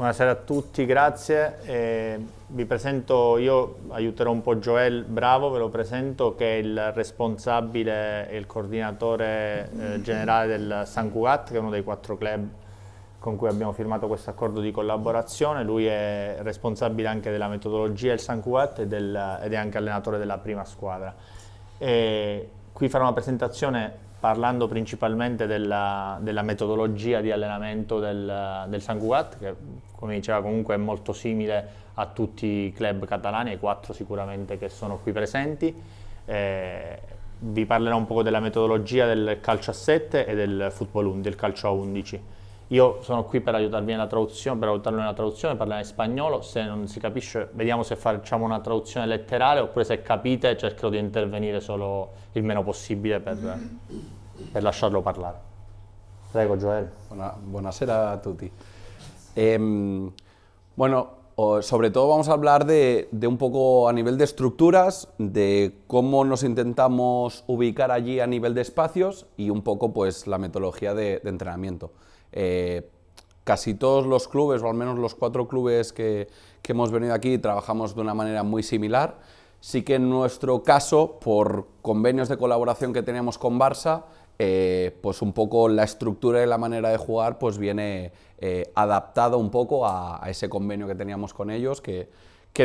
Buonasera a tutti, grazie. Vi presento, io aiuterò un po' Joel Bravo, ve lo presento, che è il responsabile e il coordinatore generale del Sant Cugat, che è uno dei 4 club con cui abbiamo firmato questo accordo di collaborazione. Lui è responsabile anche della metodologia del Sant Cugat ed è anche allenatore della prima squadra. Qui farò una presentazione parlando principalmente della metodologia di allenamento del Sant Cugat, che come diceva comunque è molto simile a tutti i club catalani, ai 4 sicuramente che sono qui presenti. Vi parlerò un po' della metodologia del calcio a 7 e del football 11, del calcio a 11. Io sono qui per aiutarvi nella traduzione, per aiutarlo nella traduzione, parlare in spagnolo. Se non si capisce, vediamo se facciamo una traduzione letterale, oppure se capite cercherò di intervenire solo il meno possibile per lasciarlo parlare. Prego, Joel. Buonasera a tutti. Sobre todo vamos a hablar de un poco a nivel de estructuras, de cómo nos intentamos ubicar allí a nivel de espacios y un poco pues la metodología de entrenamiento. Casi todos los clubes, o al menos los 4 clubes que hemos venido aquí, trabajamos de una manera muy similar. Sí que en nuestro caso, por convenios de colaboración que tenemos con Barça, pues un poco la estructura y la manera de jugar pues viene adaptado un poco a ese convenio que teníamos con ellos, que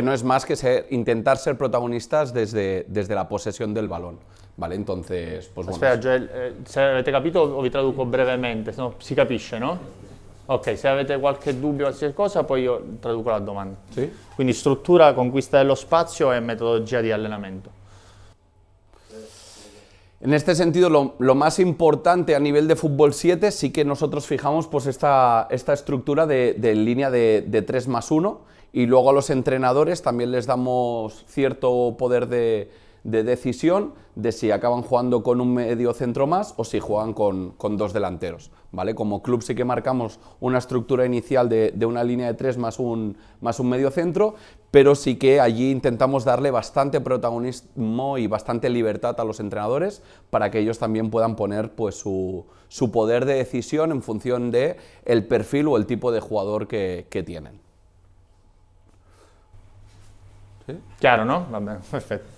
no es más que intentar ser protagonistas desde la posesión del balón. Vale, entonces, pues bueno. Aspetta, Joel, se avete capito vi traduco brevemente, se no si capisce, no? Ok, se avete qualche dubbio, qualsiasi cosa, poi io traduco la domanda. Sì? Quindi struttura, conquista dello spazio e metodologia di allenamento. En este sentido, lo más importante a nivel de fútbol 7 sí que nosotros fijamos pues esta estructura de línea de 3+1, y luego a los entrenadores también les damos cierto poder de decisión de si acaban jugando con un medio centro más o si juegan con 2 delanteros. ¿Vale? Como club sí que marcamos una estructura inicial de una línea de 3 más un medio centro, pero sí que allí intentamos darle bastante protagonismo y bastante libertad a los entrenadores para que ellos también puedan poner pues, su poder de decisión en función de el perfil o el tipo de jugador que tienen. ¿Sí? Chiaro, no? Va bene, perfetto.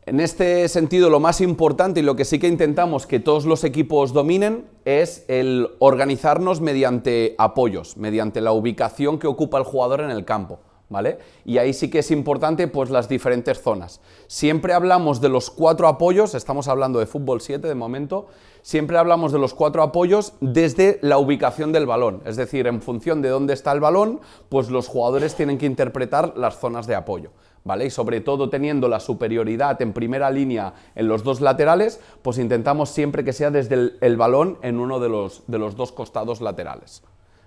En este sentido, lo más importante y lo que sí que intentamos que todos los equipos dominen es el organizarnos mediante apoyos, mediante la ubicación que ocupa el jugador en el campo, ¿vale? Y ahí sí que es importante pues las diferentes zonas. Siempre hablamos de los 4 apoyos, estamos hablando de fútbol 7 de momento, siempre hablamos de los 4 apoyos desde la ubicación del balón, es decir, en función de dónde está el balón, pues los jugadores tienen que interpretar las zonas de apoyo. ¿Vale? Y sobre todo teniendo la superioridad en primera línea en los 2 laterales, pues intentamos siempre que sea desde el balón en uno de los 2 costados laterales.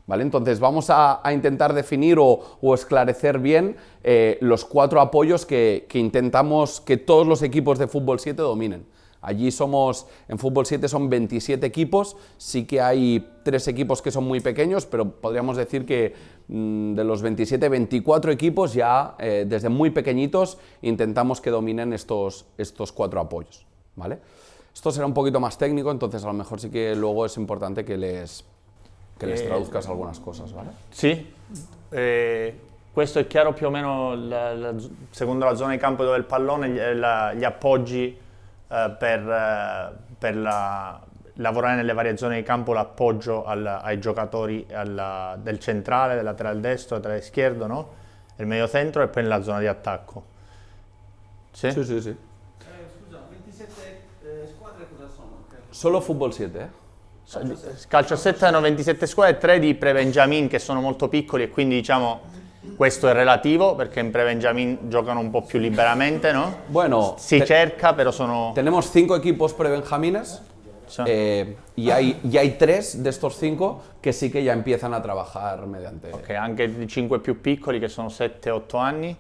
¿Vale? Entonces vamos a intentar definir o esclarecer bien los 4 apoyos que intentamos que todos los equipos de fútbol 7 dominen. Allí en fútbol 7 son 27 equipos, sí que hay 3 equipos que son muy pequeños, pero podríamos decir que de los 27, 24 equipos ya desde muy pequeñitos intentamos que dominen estos 4 apoyos, ¿vale? Esto será un poquito más técnico, entonces a lo mejor sí que luego es importante que les traduzcas algunas cosas, ¿vale? Sì, questo è chiaro più o meno, secondo la zona di campo dove il pallone, gli appoggi per lavorare nelle varie zone di campo, l'appoggio ai giocatori del centrale, del laterale destro, del laterale izquierdo, no? Il medio centro e poi nella zona di attacco. Sì? Sì. Scusa, 27 squadre cosa sono? Solo fútbol 7, Calcio a 7 hanno 27 squadre, 3 di pre-Benjamin che sono molto piccoli, e quindi diciamo questo è relativo perché in pre-Benjamin giocano un po' più liberamente, no? Bueno, si cerca, pero sono... Tenemos 5 equipos pre-benjamines. Sí. Y hay 3 de estos 5 che sí que ya empiezan a trabajar mediante... Ok, anche i 5 più piccoli che sono 7-8 anni,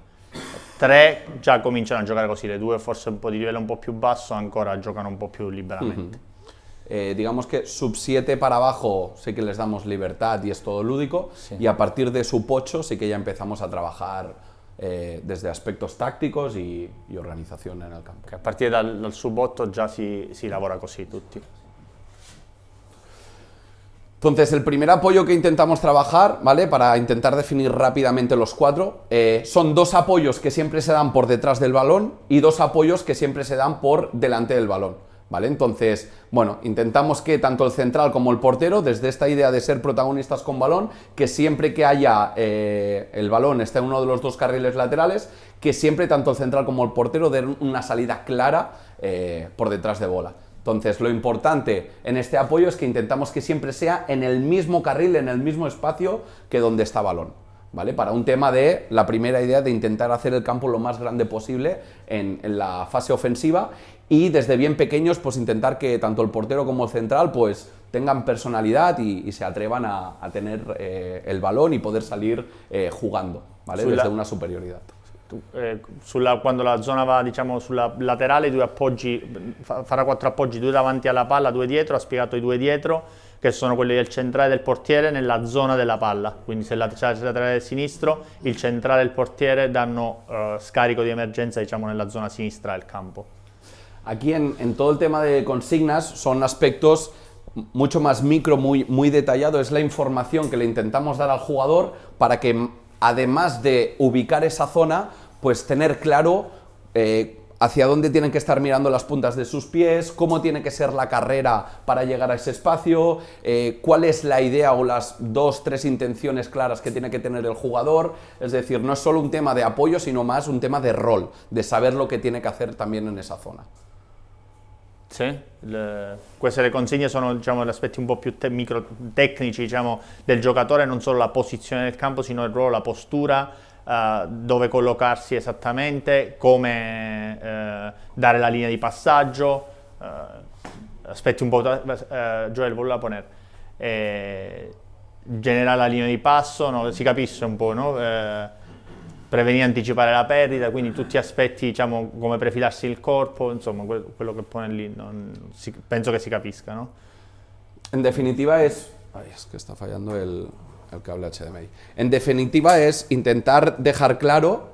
3 già cominciano a giocare così, le 2 forse un po' di livello un po' più basso ancora giocano un po' più liberamente. Digamos que sub 7 para abajo sí que les damos libertad y es todo lúdico, Sí. Y a partir de sub 8 sí que ya empezamos a trabajar desde aspectos tácticos y organización en el campo. Che a partire dal sub 8 già si lavora così tutti. Entonces, el primer apoyo que intentamos trabajar, ¿vale? Para intentar definir rápidamente los cuatro, son dos apoyos que siempre se dan por detrás del balón y dos apoyos que siempre se dan por delante del balón, ¿vale? Entonces, bueno, intentamos que tanto el central como el portero, desde esta idea de ser protagonistas con balón, que siempre que haya el balón esté en uno de los dos carriles laterales, que siempre tanto el central como el portero den una salida clara por detrás de bola. Entonces, lo importante en este apoyo es que intentamos que siempre sea en el mismo carril, en el mismo espacio que donde está balón, ¿vale? Para un tema de la primera idea de intentar hacer el campo lo más grande posible en la fase ofensiva y desde bien pequeños pues intentar que tanto el portero como el central pues tengan personalidad y se atrevan a tener el balón y poder salir jugando, ¿vale? Desde una superiorità. Quando la zona va, diciamo, sulla laterale, due appoggi, farà 4 appoggi, 2 davanti alla palla, 2 dietro, ha spiegato i 2 dietro, che sono quelli del centrale del portiere nella zona della palla, quindi se c'è il laterale sinistro, il centrale e il portiere danno scarico di emergenza, diciamo, nella zona sinistra del campo. Aquí en todo el tema de consignas son aspectos mucho más micro, muy detallado, es la información que le intentamos dar al jugador para que además de ubicar esa zona, pues tener claro hacia dónde tienen que estar mirando las puntas de sus pies, cómo tiene que ser la carrera para llegar a ese espacio, cuál es la idea o las 2 o 3 intenciones claras que tiene que tener el jugador. Es decir, no es solo un tema de apoyo, sino más un tema de rol, de saber lo que tiene que hacer también en esa zona. Sì, queste le consigne sono, diciamo, gli aspetti un po' più micro tecnici, diciamo, del giocatore, non solo la posizione del campo, sino il ruolo, la postura, dove collocarsi esattamente, come dare la linea di passaggio, aspetti un po', Joel voleva poner, generare la linea di passo, no? Si capisce un po', no? Prevenire e anticipare la perdita, quindi tutti aspetti, diciamo, come prefilarsi il corpo, insomma, quello che pone lì, penso che si capisca, ¿no? En definitiva es... Ay, es que está fallando el cable HDMI. En definitiva es intentar dejar claro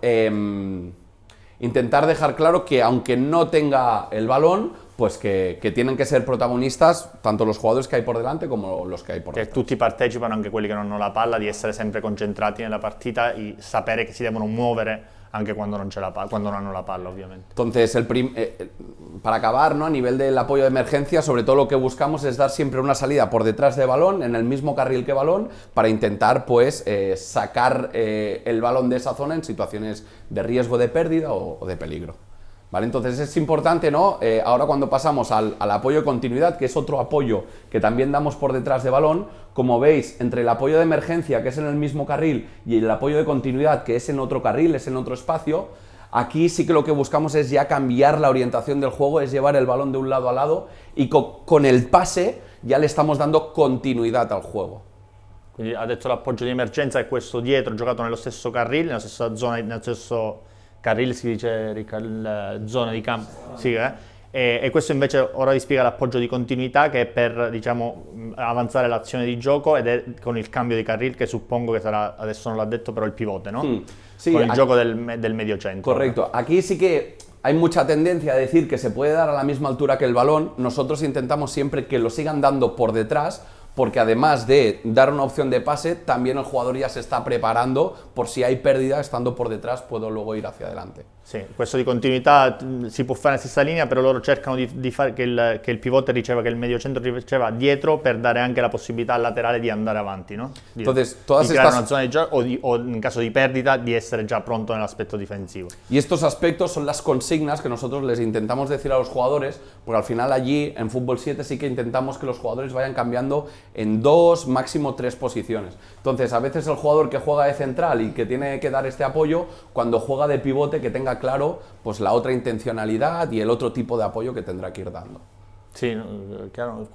que aunque no tenga el balón, pues que tienen que ser protagonistas tanto los jugadores que hay por delante como los que hay por detrás. Che tutti partecipano, anche quelli che non hanno la palla, di essere sempre concentrati nella partita e sapere che si devono muovere anche quando non, quando non hanno la palla, obviamente. Entonces, para acabar, ¿no? A nivel del apoyo de emergencia, sobre todo lo que buscamos es dar siempre una salida por detrás de balón, en el mismo carril que balón, para intentar pues sacar el balón de esa zona en situaciones de riesgo de pérdida o de peligro. ¿Vale? Entonces es importante, ¿no? Ahora cuando pasamos al apoyo de continuidad, que es otro apoyo que también damos por detrás de balón, como veis, entre el apoyo de emergencia, que es en el mismo carril, y el apoyo de continuidad, que es en otro carril, es en otro espacio, aquí sí que lo que buscamos es ya cambiar la orientación del juego, es llevar el balón de un lado a lado, y con el pase ya le estamos dando continuidad al juego. Quindi ha detto l'appoggio di emergenza è questo dietro, giocato nello stesso carril, nella stessa zona, nello stesso carril si dice, zona di campo, sì, e questo invece ora vi spiega l'appoggio di continuità, che è per, diciamo, avanzare l'azione di gioco, ed è con il cambio di carril, che suppongo che sarà, adesso non l'ha detto, però il pivote, ¿no? Sí, con il gioco del mediocentro. Correcto, aquí sí que hay mucha tendencia a decir que se puede dar a la misma altura que el balón. Nosotros intentamos siempre que lo sigan dando por detrás, porque además de dar una opción de pase, también el jugador ya se está preparando por si hay pérdida, estando por detrás puedo luego ir hacia adelante. Sì, questo di continuità si può fare nella stessa linea, però loro cercano di fare che il pivote riceva, che il mediocentro riceva dietro, per dare anche la possibilità al laterale di andare avanti, no? Entonces, di creare una zona di gioco o in caso di perdita di essere già pronto nell'aspetto difensivo. Y estos aspectos son las consignas que nosotros les intentamos decir a los jugadores, porque al final allí en Fútbol 7 sí que intentamos que los jugadores vayan cambiando en 2, máximo 3 posiciones. Entonces, a veces el jugador que juega de central y que tiene que dar este apoyo, cuando juega de pivote, que tenga claro pues la otra intencionalidad y el otro tipo de apoyo que tendrá que ir dando. Sì, chiaro,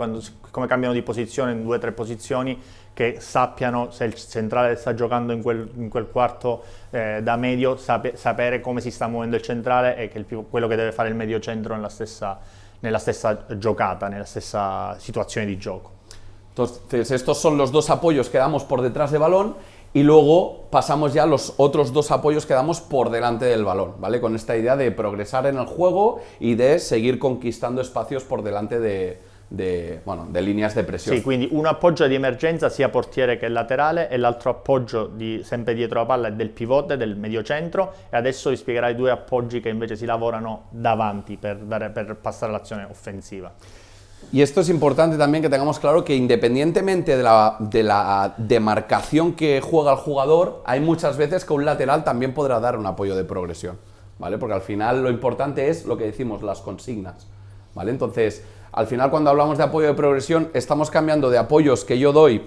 come cambiano di posizione in 2 o 3 posizioni, che sappiano se il centrale sta giocando in quel quarto da medio, sapere come si sta muovendo il centrale e che quello che deve fare il mediocentro nella stessa giocata, nella stessa situazione di gioco. Entonces, estos son los 2 apoyos que damos por detrás de balón y luego pasamos ya a los otros 2 apoyos que damos por delante del balón, ¿vale? Con esta idea de progresar en el juego y de seguir conquistando espacios por delante bueno, de líneas de presión. Sì, quindi un appoggio di emergenza sia portiere che laterale e l'altro appoggio sempre dietro la palla è del pivote, del mediocentro, e adesso vi spiegherai 2 appoggi che invece si lavorano davanti per passare all'azione offensiva. Y esto es importante también que tengamos claro que independientemente de la demarcación que juega el jugador, hay muchas veces que un lateral también podrá dar un apoyo de progresión, ¿vale? Porque al final lo importante es lo que decimos, las consignas, ¿vale? Entonces, al final cuando hablamos de apoyo de progresión, estamos cambiando de apoyos que yo doy.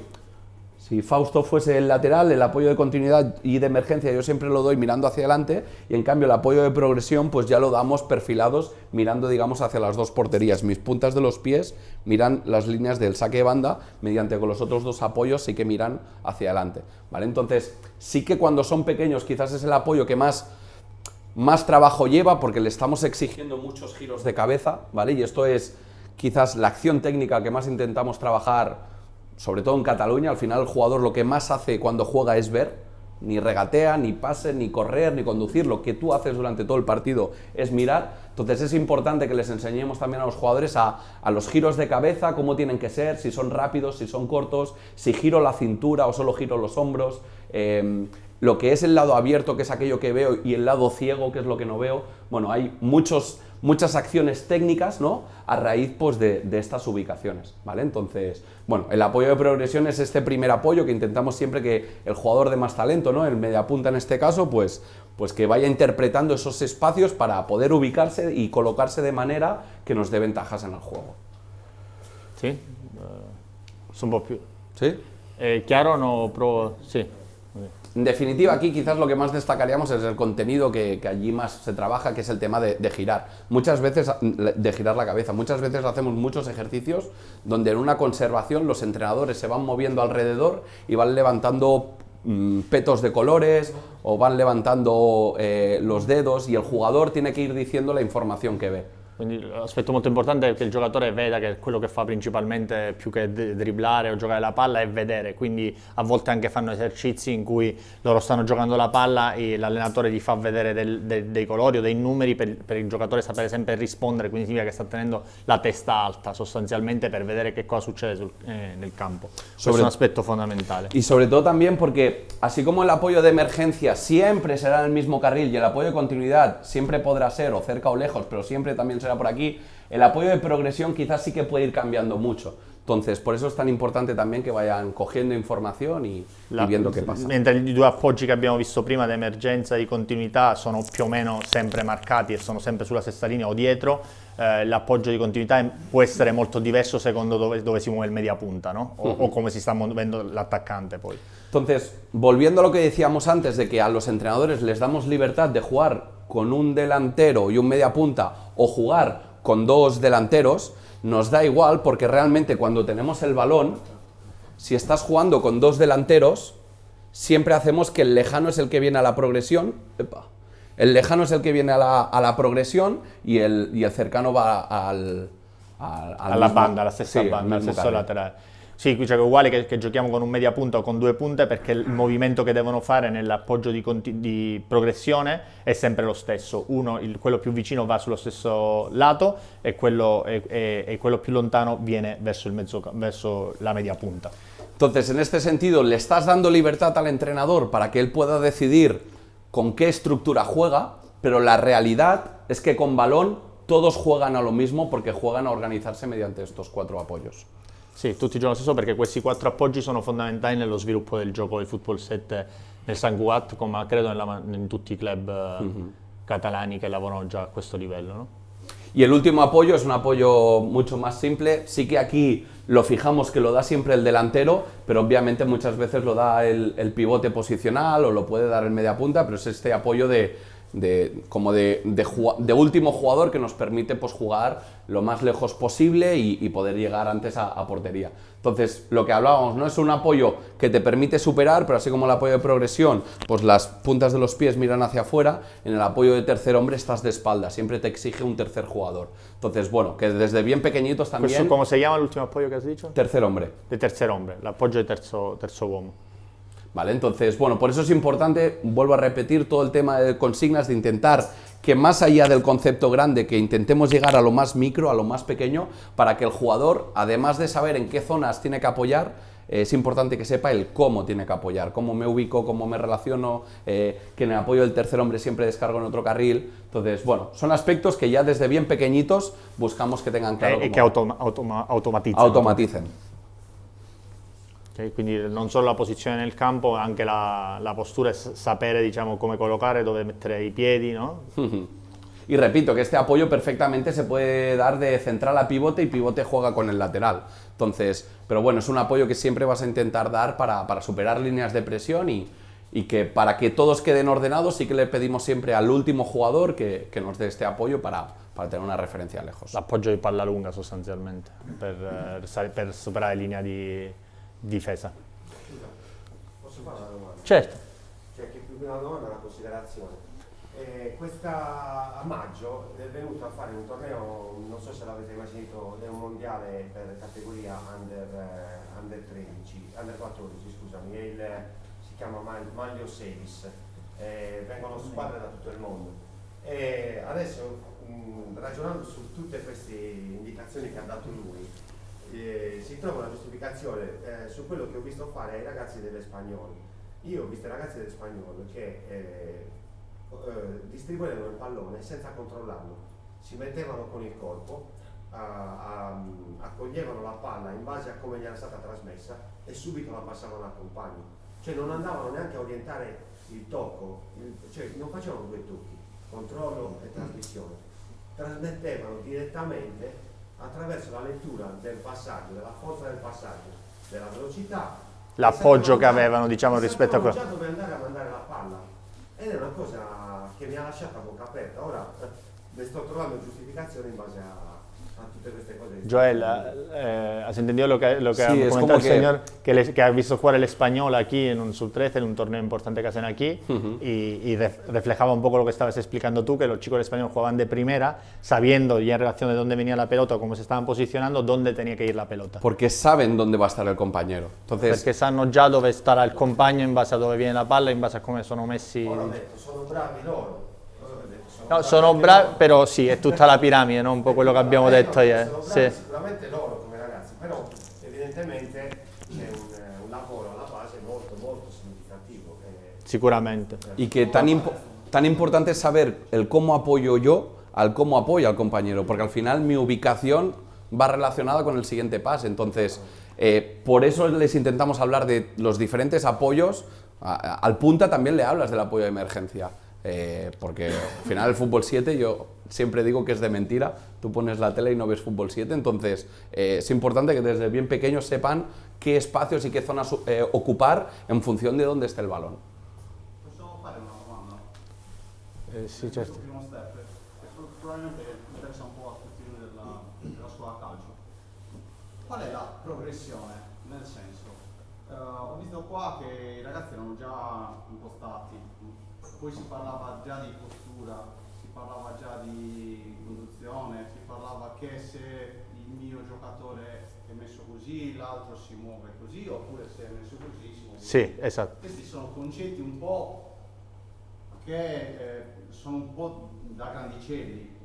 Si Fausto fuese el lateral, el apoyo de continuidad y de emergencia yo siempre lo doy mirando hacia adelante, y en cambio el apoyo de progresión pues ya lo damos perfilados mirando, digamos, hacia las 2 porterías. Mis puntas de los pies miran las líneas del saque de banda, mediante con los otros 2 apoyos sí que miran hacia adelante, ¿vale? Entonces sí que cuando son pequeños quizás es el apoyo que más trabajo lleva, porque le estamos exigiendo muchos giros de cabeza, ¿vale? Y esto es quizás la acción técnica que más intentamos trabajar, sobre todo en Cataluña. Al final el jugador lo que más hace cuando juega es ver, ni regatea, ni pase, ni correr, ni conducir. Lo que tú haces durante todo el partido es mirar. Entonces es importante que les enseñemos también a los jugadores a los giros de cabeza, cómo tienen que ser, si son rápidos, si son cortos, si giro la cintura o solo giro los hombros, lo que es el lado abierto, que es aquello que veo, y el lado ciego, que es lo que no veo. Bueno, hay muchas acciones técnicas, ¿no?, a raíz pues, de estas ubicaciones, ¿vale? Entonces, bueno, el apoyo de progresión es este primer apoyo que intentamos siempre que el jugador de más talento, ¿no?, el mediapunta en este caso, pues que vaya interpretando esos espacios para poder ubicarse y colocarse de manera que nos dé ventajas en el juego. Sì? Un po' più. ¿Sí? Chiaro? No, provo... Sì. En definitiva, aquí quizás lo que más destacaríamos es el contenido que allí más se trabaja, que es el tema de girar. Muchas veces, de girar la cabeza. Muchas veces hacemos muchos ejercicios donde en una conservación los entrenadores se van moviendo alrededor y van levantando petos de colores o van levantando los dedos, y el jugador tiene que ir diciendo la información que ve. Quindi l'aspetto molto importante è che il giocatore veda che quello che fa principalmente, più che dribblare o giocare la palla, è vedere. Quindi a volte anche fanno esercizi in cui loro stanno giocando la palla e l'allenatore gli fa vedere dei colori o dei numeri per il giocatore sapere sempre rispondere, quindi significa che sta tenendo la testa alta sostanzialmente per vedere che cosa succede nel campo. Questo è un aspetto fondamentale. Y sobre todo también porque, así como el apoyo de emergencia siempre será en el mismo carril y el apoyo de continuidad siempre podrá ser o cerca o lejos, pero siempre también será por aquí, el apoyo de progresión quizás sí que puede ir cambiando mucho. Entonces, por eso es tan importante también que vayan cogiendo información y viendo qué pasa. Mentre i 2 appoggi che abbiamo visto prima, di emergenza e di continuità, sono più o meno sempre marcati e sono sempre sulla stessa linea o dietro, l'appoggio di continuità può essere molto diverso secondo dove si muove il mediapunta, no? O come si sta muovendo l'attaccante poi. Entonces, volviendo a lo que decíamos antes, de que a los entrenadores les damos libertad de jugar con un delantero y un mediapunta o jugar con 2 delanteros, nos da igual, porque realmente cuando tenemos el balón, si estás jugando con 2 delanteros, siempre hacemos que el lejano es el que viene a la progresión. El lejano es el que viene a la progresión y el cercano va alla banda, alla stessa banda, al stesso laterale. Sì, cioè uguale che giochiamo con un mediapunta o con 2 punte, perché il movimento che devono fare nell'appoggio di progressione è sempre lo stesso. Quello più vicino va sullo stesso lato e quello più lontano viene verso la mediapunta. Entonces, en este sentido, le estás dando libertad al entrenador para que él pueda decidir con qué estructura juega, pero la realidad es que con balón todos juegan a lo mismo, porque juegan a organizzarsi mediante estos 4 apoyos. Sì, tutti giocano lo stesso, perché questi 4 appoggi sono fondamentali nello sviluppo del gioco del Football 7 nel Sant Cugat, come credo in tutti i club catalani che lavorano già a questo livello, ¿no? Y el último apoyo es un apoyo mucho más simple. Sí que aquí lo fijamos que lo da siempre el delantero, pero obviamente muchas veces lo da el pivote posicional o lo puede dar el mediapunta, pero es este apoyo de último jugador que nos permite pues, jugar lo más lejos posible y poder llegar antes a portería. Entonces, lo que hablábamos, no es un apoyo que te permite superar, pero así como el apoyo de progresión, pues las puntas de los pies miran hacia afuera. En el apoyo de tercer hombre estás de espalda, siempre te exige un tercer jugador. Entonces, bueno, que desde bien pequeñitos también... ¿Cómo se llama el último apoyo que has dicho? Tercer hombre. De tercer hombre, el apoyo de terzo uomo. Vale, entonces, bueno, por eso es importante, vuelvo a repetir, todo el tema de consignas, de intentar que más allá del concepto grande, que intentemos llegar a lo más micro, a lo más pequeño, para que el jugador, además de saber en qué zonas tiene que apoyar, es importante que sepa el cómo tiene que apoyar, cómo me ubico, cómo me relaciono, que en el apoyo del tercer hombre siempre descargo en otro carril. Entonces, bueno, son aspectos que ya desde bien pequeñitos buscamos que tengan claro. E che automatizzano. Automaticen. Ok, quindi non solo la posizione nel campo, anche la postura e sapere, diciamo, come collocare, dove mettere i piedi, ¿no? Y repito que este apoyo perfectamente se puede dar de central a pivote y pivote juega con el lateral. Entonces, pero bueno, es un apoyo que siempre vas a intentar dar para superar líneas de presión y que para que todos queden ordenados sí que le pedimos siempre al último jugador que nos dé este apoyo para tener una referencia lejos. L'appoggio di palla lunga sostanzialmente, per superare linea di difesa. Posso fare una domanda? Certo. Cioè, che più che una domanda è una considerazione. A maggio è venuto a fare un torneo, non so se l'avete mai sentito, è un mondiale per categoria under 13, under 14, scusami, si chiama Maglio Series, vengono squadre da tutto il mondo. E adesso, ragionando su tutte queste indicazioni che ha dato lui, si trova una giustificazione su quello che ho visto fare ai ragazzi dell'Espagnol. Io ho visto i ragazzi dell'Espagnol che distribuivano il pallone senza controllarlo, si mettevano con il corpo, accoglievano la palla in base a come gli era stata trasmessa e subito la passavano al compagno, cioè non andavano neanche a orientare il tocco, cioè non facevano due tocchi, controllo e trasmissione, trasmettevano direttamente attraverso la lettura del passaggio, della forza del passaggio, della velocità, L'appoggio che avevano, diciamo, rispetto a quello. già dove andare a mandare la palla. Ed è una cosa che mi ha lasciato a bocca aperta. Ora ne sto trovando giustificazione in base a tutte queste cose. Joel, ¿has entendido lo que Sí, ha es comentado como el señor? Que ha visto jugar el español aquí en un sub-13, en un torneo importante que hacen aquí, y reflejaba un poco lo que estabas explicando tú, que los chicos del español jugaban de primera, sabiendo ya en relación de dónde venía la pelota o cómo se estaban posicionando, dónde tenía que ir la pelota. Porque saben dónde va a estar el compañero. Entonces, Perché sanno già dove starà il compagno in base a dove viene la palla, in base a come sono messi. Ora ho detto, sono bravi loro. No, sono bravi, però sì, è tutta la piramide, no? Un po' quello che abbiamo detto ieri. Sono bravi Sì. sicuramente loro come ragazzi, però evidentemente c'è un lavoro alla base molto molto significativo. Sicuramente. y que tan importante es saber el cómo apoyo yo al cómo apoya al compañero, porque al final mi ubicación va relacionada con el siguiente pase. Entonces, por eso les intentamos hablar de los diferentes apoyos. Al punta también le hablas del apoyo de emergencia. Porque al final el fútbol 7 yo siempre digo que es de mentira, tú pones la tele y no ves fútbol 7, entonces es importante que desde bien pequeños sepan qué espacios y qué zonas ocupar en función de dónde esté el balón. Posso fare una domanda? Sì, certo. Il primo step, che probabilmente interessa un po' a tutti noi della scuola calcio. Qual è la progressione? Nel senso, ho visto qua che i ragazzi erano già impostati, poi si parlava già di postura, si parlava già di conduzione, si parlava che se il mio giocatore è messo così, l'altro si muove così, oppure se è messo così si muove così. Sì, esatto. Questi sono concetti un po' che sono un po' da grandicelli,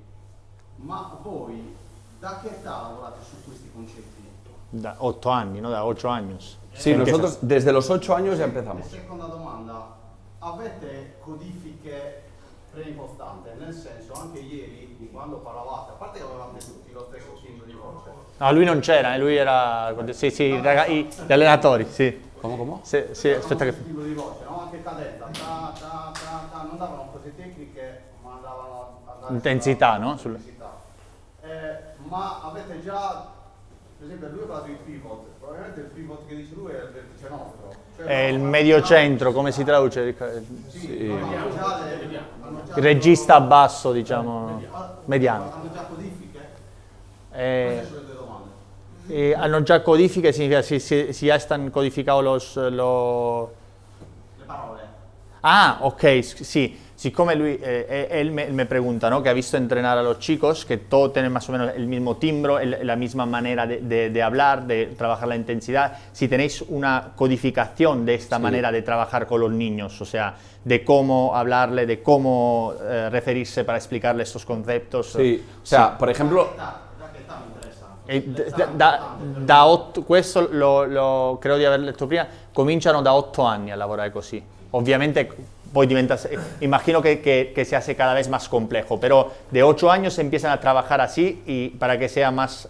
ma voi da che età lavorate su questi concetti? Da 8 anni, no? Da 8 años. Sí, nosotros desde los 8 años ya empezamos. E seconda domanda, avete codifiche preimpostate? Nel senso, anche ieri, quando parlavate, a parte che avevate tutti lo stesso timbro di voce, No, lui non c'era, lui era. Sì, sì, gli allenatori, sì. ¿Cómo? Sì, sì, aspetta che. timbro di voce, no? Anche cadenza, non davano cose tecniche, ma andavano a dare Intensità, sulla- no? Intensità. Ma avete già, per esempio, lui ha parlato di pivot, probabilmente il pivot che dice lui è il vertice nostro. Cioè, È il hanno medio già- centro, come si traduce? Sì, no, hanno già Il regista basso, diciamo, mediano. Hanno già codifiche? Eh, Queste sono le due domande. hanno già codifiche, significa si ya están codificados Le parole. Ah, ok, sí. Siccome lui, él me pregunta, ¿no? Que ha visto entrenar a los chicos, que todos tienen más o menos el mismo timbro, la misma manera de hablar, de trabajar la intensidad. Si tenéis una codificación de esta manera de trabajar con los niños, o sea, de cómo hablarle, de cómo referirse para explicarle estos conceptos. Sì, o sea, por ejemplo, Questo credo di aver letto prima, cominciano da 8 anni a lavorare così. Ovviamente poi diventa, imagino que se hace cada vez más complejo, pero de 8 años empiezan a trabajar así y para que sea más,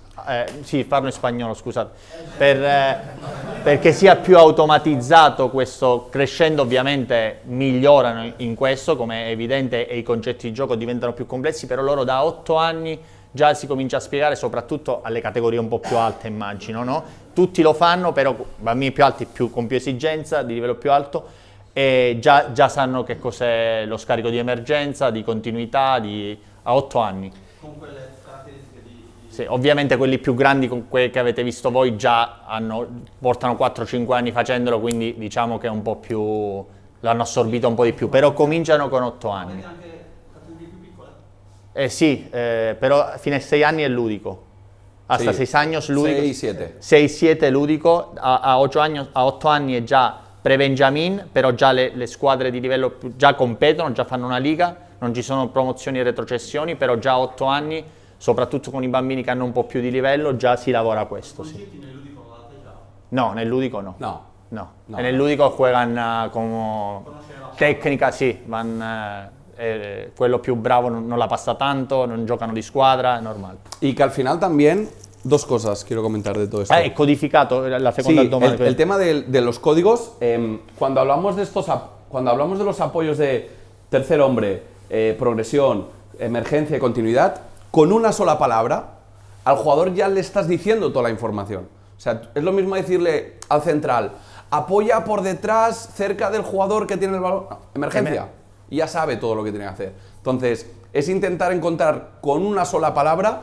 sì, farlo in spagnolo, scusate, perché sia più automatizzato questo, crescendo ovviamente migliorano in questo, come è evidente, e i concetti di gioco diventano più complessi, però loro da 8 anni già si comincia a spiegare, soprattutto alle categorie un po' più alte, immagino, no? Tutti lo fanno, però bambini più alti, con più esigenza, di livello più alto, e già sanno che cos'è lo scarico di emergenza, di continuità, a 8 anni. Con quelle caratteristiche di... Sì, ovviamente quelli più grandi, con quelli che avete visto voi, già portano 4-5 anni facendolo, quindi diciamo che è un po' più, l'hanno assorbito un po' di più, però cominciano con 8 anni. Avete anche categorie più piccole? Sì, però fino ai 6 anni è ludico. Hasta sì, 6 años ludico. 6-7. 6-7 ludico, a 8 anni è già pre-Benjamin, però già le squadre di livello più, già competono, già fanno una liga, non ci sono promozioni e retrocessioni, però già a 8 anni, soprattutto con i bambini che hanno un po' più di livello, già si lavora a questo. Sì. Nel ludico lo date già? No, nel ludico no. No. No. E nel ludico juegan come tecnica, sì, quello più bravo non la passa tanto, non giocano di squadra, è normale. Y que al final también, dos cosas quiero comentar de todo esto. È codificato la seconda Sí, domanda. el tema de los códigos, cuando hablamos de los apoyos de tercer hombre, progresión, emergencia y continuidad, con una sola palabra, al jugador ya le estás diciendo toda la información. O sea, es lo mismo decirle al central, apoya por detrás, cerca del jugador que tiene el balón. No, emergencia. Y ya sabe todo lo que tiene que hacer. Entonces, es intentar encontrar con una sola palabra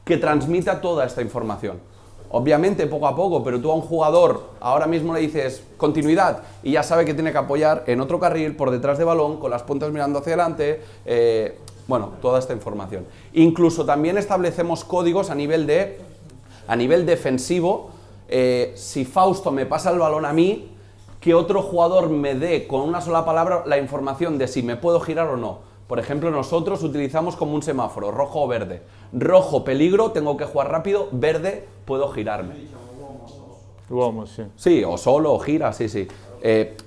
que transmita toda esta información. Obviamente poco a poco, pero tú a un jugador ahora mismo le dices continuidad y ya sabe que tiene que apoyar en otro carril, por detrás de balón, con las puntas mirando hacia adelante, bueno, toda esta información. Incluso también establecemos códigos a nivel defensivo, si Fausto me pasa el balón a mí, que otro jugador me dé con una sola palabra la información de si me puedo girar o no. Por ejemplo, nosotros utilizamos como un semáforo, rojo o verde. Rojo, peligro, tengo que jugar rápido, verde, puedo girarme. Uomo, sì. Sí, o solo, o gira, sí, sí.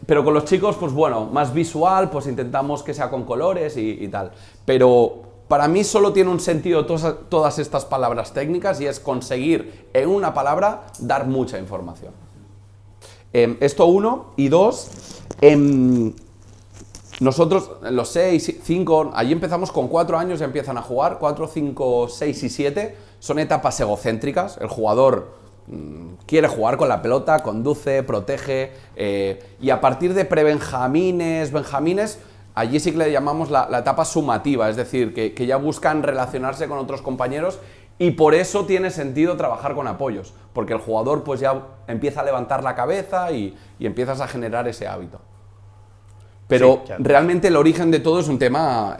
Pero con los chicos, pues bueno, más visual, pues intentamos que sea con colores y tal. Pero para mí solo tiene un sentido todas estas palabras técnicas y es conseguir en una palabra dar mucha información. Esto uno, y dos, nosotros los 6, 5, allí empezamos con 4 años, ya empiezan a jugar, 4, 5, 6 y 7, son etapas egocéntricas, el jugador quiere jugar con la pelota, conduce, protege, y a partir de prebenjamines, benjamines, allí sí que le llamamos la etapa sumativa, es decir, que ya buscan relacionarse con otros compañeros. Y por eso tiene sentido trabajar con apoyos, porque el jugador pues ya empieza a levantar la cabeza y empiezas a generar ese hábito. Pero Sí, claro. realmente el origen de todo es un tema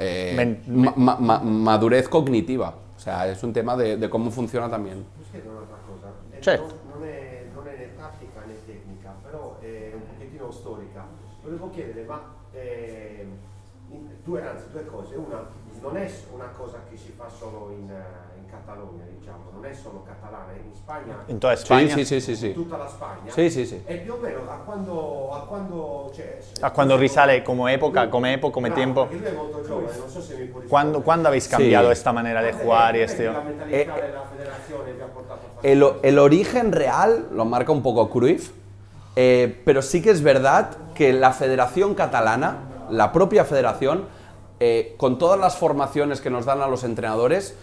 madurez cognitiva, o sea, es un tema de cómo funciona también. Posso chiedere un'altra cosa? Certo. Non è né tattica né tecnica, però è un pochettino storica. Volevo chiedere, ma due cose. Una, non è una cosa che si fa solo in Catalogna, diciamo, non è solo catalana, in Spagna, In tutta Spagna? Sí. tutta la Spagna. Sí. E più o meno a quando cioè, A quando risale come epoca, come Bravo, tempo? Perché lui è molto giovane, non so se mi può rispondere. ¿Cuándo habéis cambiado Sí. esta manera de Quando è jugar? che la mentalità della federazione vi ha portato a fare El origen real lo marca un poco Cruyff, pero sí que es verdad que la Federación Catalana, la propia federación, con todas las formaciones que nos dan a los entrenadores,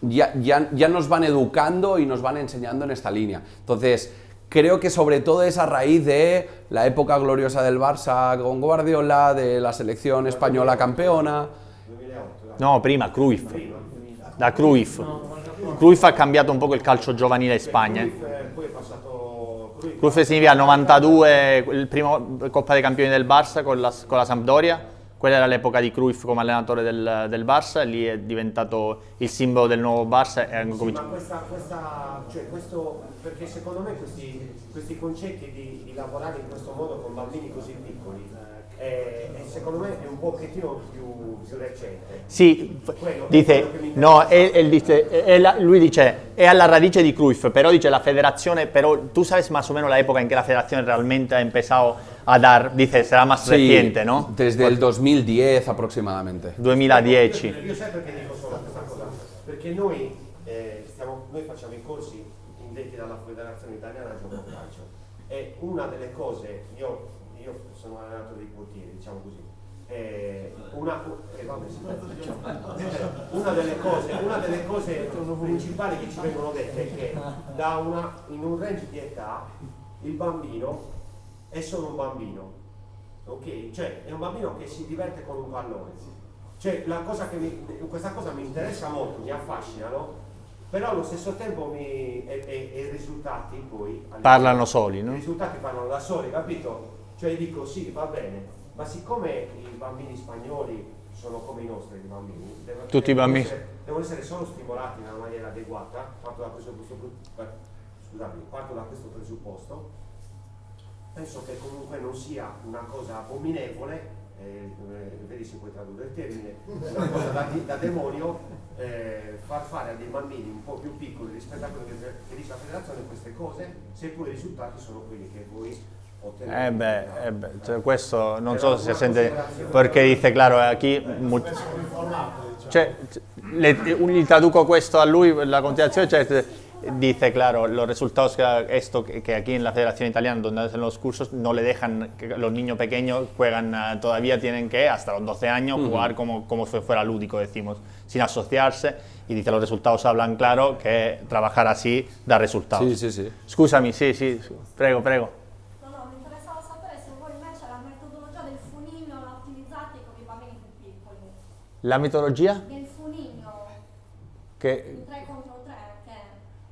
ya nos van educando y nos van enseñando en esta línea. Entonces, creo que sobre todo es a raíz de la época gloriosa del Barça con Guardiola, de la selección española campeona. 2008, No, prima, Cruyff. Da Cruyff. Cruyff ha cambiato un po' il calcio giovanile in Spagna. Poi è passato Cruyff significa 92, il primo Coppa dei Campioni del Barça con la Sampdoria. Quella era l'epoca di Cruyff come allenatore del Barça, lì è diventato il simbolo del nuovo Barça. Ma questo, perché secondo me questi concetti di lavorare in questo modo con bambini così piccoli, secondo me è un pochettino più recente. Sì, dice, no, lui dice, è alla radice di Cruyff, però dice la federazione, pero tú sabes más o menos la época en que la federación realmente ha empezado a dar, dice, será más reciente, ¿no? Desde el 2010 aproximadamente. 2010. Io sai perché dico solo questa cosa? Perché noi facciamo i corsi indetti dalla Federazione Italiana Gioco Calcio e una delle cose, io sono allenatore di portieri, diciamo così, una delle cose principali che ci vengono dette è che in un range di età il bambino è solo un bambino, ok? Cioè è un bambino che si diverte con un pallone. Cioè questa cosa mi interessa molto, mi affascina, no? Però allo stesso tempo i risultati poi Parlano soli, no? I risultati parlano da soli, capito? Cioè dico sì, va bene, ma siccome i bambini spagnoli sono come i nostri bambini, Tutti i bambini devono essere solo stimolati in una maniera adeguata, parto da questo presupposto, penso che comunque non sia una cosa abominevole, vedi se puoi tradurre il termine, una cosa da demonio, far fare a dei bambini un po' più piccoli rispetto a quello che dice la federazione queste cose, se poi i risultati sono quelli che voi ottenete. cioè, questo non so se si sente, perché dice, claro, aquí, cioè, gli traduco questo a lui, la continuazione, cioè, dice, claro, los resultados que aquí en la Federación Italiana, donde hacen los cursos, no le dejan, que los niños pequeños juegan, todavía tienen que, hasta los 12 años, jugar como si fuera lúdico, decimos, sin asociarse, y dice, los resultados hablan claro, que trabajar así da resultados. Sí, sí, sí. Scusami, sì, prego. No, mi interessava sapere se voi invece la metodologia del funino la utilizzate con i bambini più piccoli. La metodologia? Del funino, Che... il 3 contro 3, che...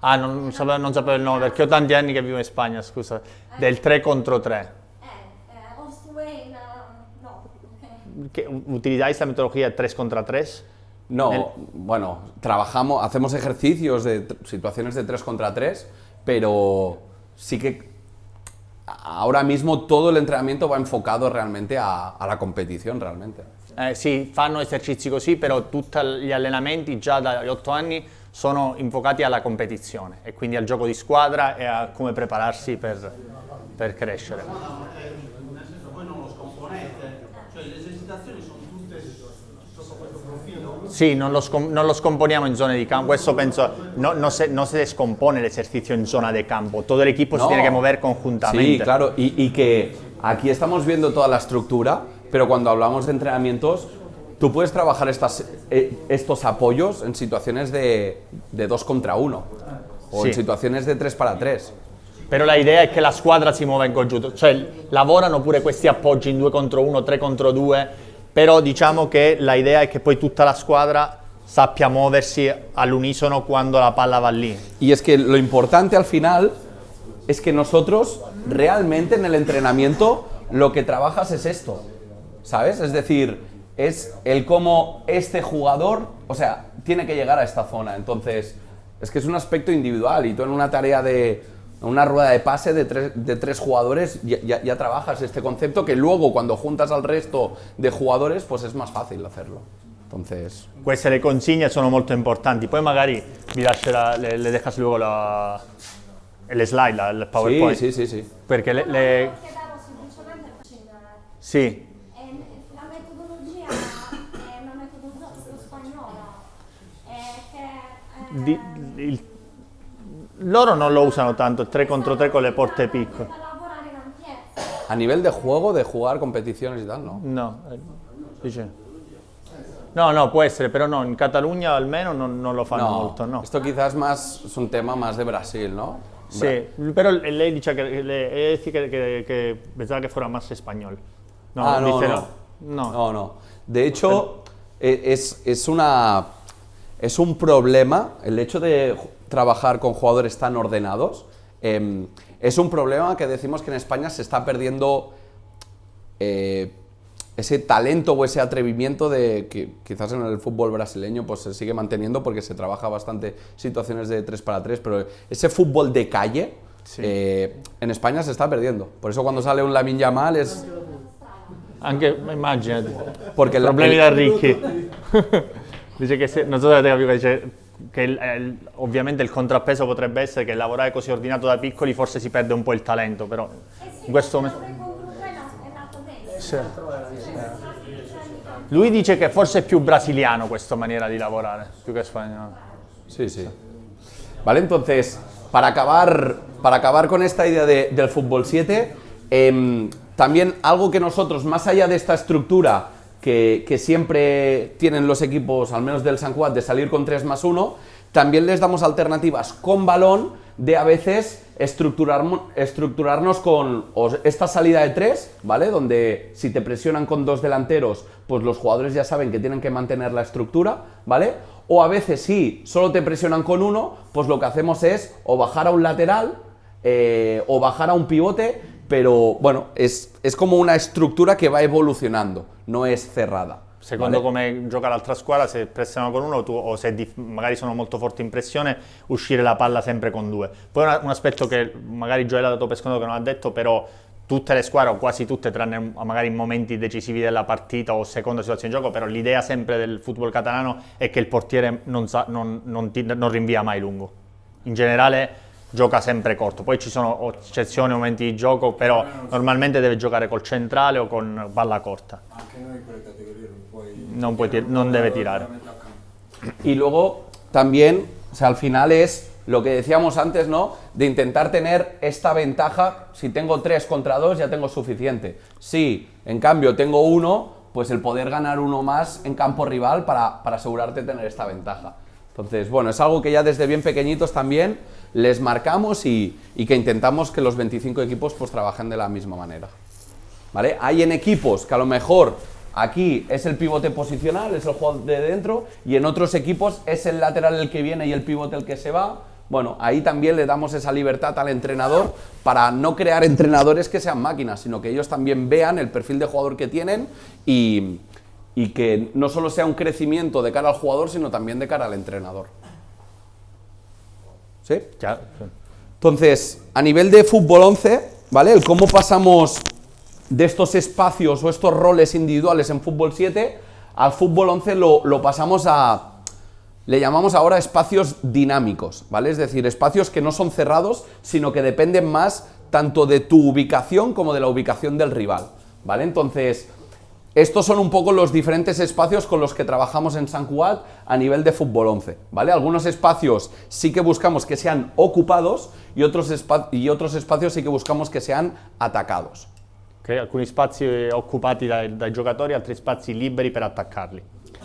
Ah, non sapevo il nome, perché ho tanti anni che vivo in Spagna, scusa. Del 3 contro 3. Oswayne, no. ¿Utilizáis la metodología 3 contra 3? No, bueno, hacemos ejercicios de situaciones de 3 contra 3, pero sí que ahora mismo todo el entrenamiento va enfocado realmente a la competición, realmente. Sì, fanno esercizi così, però tutti gli allenamenti già dagli 8 anni sono invocati alla competizione e quindi al gioco di squadra e a come prepararsi per crescere. Nel senso, voi non lo scomponete, cioè le esercitazioni sono tutte sotto questo profilo? Sì, non lo scomponiamo in zone di campo, questo penso, no se descompone el ejercicio en zona de campo, todo el equipo se tiene que mover conjuntamente. Sí, claro, y que aquí estamos viendo toda la estructura, pero cuando hablamos de entrenamientos, tú puedes trabajar estos apoyos en situaciones de 2 contra 1 o en situaciones de 3 para 3. Però la idea è che la squadra si muova in congiunto, cioè lavorano pure questi appoggi in 2 contro 1, 3 contro 2, però diciamo che la idea è che poi tutta la squadra sappia muoversi all'unisono quando la palla va lì. Y es que lo importante al final es que nosotros realmente en el entrenamiento lo que trabajas es esto, ¿sabes? Es decir, es el cómo este jugador, o sea, tiene que llegar a esta zona. Entonces, es que es un aspecto individual y tú en una tarea una rueda de pase de 3 jugadores ya trabajas este concepto que luego cuando juntas al resto de jugadores pues es más fácil hacerlo. Entonces... Queste le consigne sono molto importanti, poi magari vi lascerà, le dejas luego le slide, il PowerPoint. Sí. Perché Chiedevo semplicemente Sì. la metodologia è una metodologia spagnola che Loro non lo usano tanto, il 3 contro 3 con le porte piccole. per lavorare in ampiezza. A nivel de juego, de jugar competiciones y tal, ¿no? No, dice. No, può essere, però no, in Catalogna almeno non lo fanno molto, no. Esto quizás más es un tema más de Brasil, ¿no? Sì, però lei dice che pensava che fuera más español. No, dice no. De hecho, es un problema el hecho de trabajar con jugadores tan ordenados. es un problema que decimos que en España se está perdiendo ese talento o ese atrevimiento de que quizás en el fútbol brasileño pues se sigue manteniendo porque se trabaja bastante situaciones de 3 para 3, pero ese fútbol de calle en España se está perdiendo. Por eso cuando sale un Lamine Yamal es... Anche, immaginati, Porque problemi da ricchi. Dice che non so se avete capito, dice che ovviamente il contrappeso potrebbe essere che lavorare così ordinato da piccoli forse si perde un po' il talento, però in questo momento... Sì. Lui dice che forse è più brasiliano questa maniera di lavorare, più che spagnolo. Sí, sí. Vale, entonces, para acabar con esta idea del fútbol 7, también algo que nosotros, más allá de esta estructura que siempre tienen los equipos, al menos del Sant Cugat, de salir con 3+1, también les damos alternativas con balón de a veces estructurarnos con esta salida de 3, ¿vale? Donde si te presionan con 2 delanteros, pues los jugadores ya saben que tienen que mantener la estructura, ¿vale? O a veces si solo te presionan con 1, pues lo que hacemos es o bajar a un lateral o bajar a un pivote, pero bueno, es como una estructura che va evoluzionando, no è cerrata. Secondo come gioca l'altra squadra, se pressano con uno o se magari sono molto forti in pressione, uscire la palla sempre con 2. Poi un aspetto che magari Joel ha dato per scontato che non ha detto, però tutte le squadre, o quasi tutte, tranne magari in momenti decisivi della partita o seconda situazione di gioco, però l'idea sempre del football catalano è che il portiere non rinvia mai lungo. In generale gioca sempre corto, poi ci sono eccezioni, momenti di gioco, però normalmente deve giocare col centrale o con palla corta. Anche noi in quelle categorie non debe tirar. Y luego también, o sea, al final es lo que decíamos antes, ¿no? De intentar tener esta ventaja. Si tengo 3 contra 2 ya tengo suficiente. Si en cambio tengo 1, pues el poder ganar 1 más en campo rival para asegurarte tener esta ventaja. Entonces, bueno, es algo que ya desde bien pequeñitos también les marcamos y que intentamos que los 25 equipos pues trabajen de la misma manera. ¿Vale? Hay en equipos que a lo mejor aquí es el pivote posicional, es el jugador de dentro, y en otros equipos es el lateral el que viene y el pivote el que se va. Bueno, ahí también le damos esa libertad al entrenador para no crear entrenadores que sean máquinas, sino que ellos también vean el perfil de jugador que tienen y que no solo sea un crecimiento de cara al jugador, sino también de cara al entrenador. ¿Sí? Ya. Entonces, a nivel de fútbol 11, ¿vale? El cómo pasamos de estos espacios o estos roles individuales en fútbol 7 al fútbol 11 lo pasamos le llamamos ahora espacios dinámicos, ¿vale? Es decir, espacios que no son cerrados, sino que dependen más tanto de tu ubicación como de la ubicación del rival, ¿vale? Entonces, estos son un poco los diferentes espacios con los que trabajamos en Sant Cugat a nivel de fútbol 11, ¿vale? Algunos espacios sí que buscamos que sean ocupados y otros espacios sí que buscamos que sean atacados. Okay, alcuni spazi occupati dai giocatori, altri spazi liberi per attaccarli.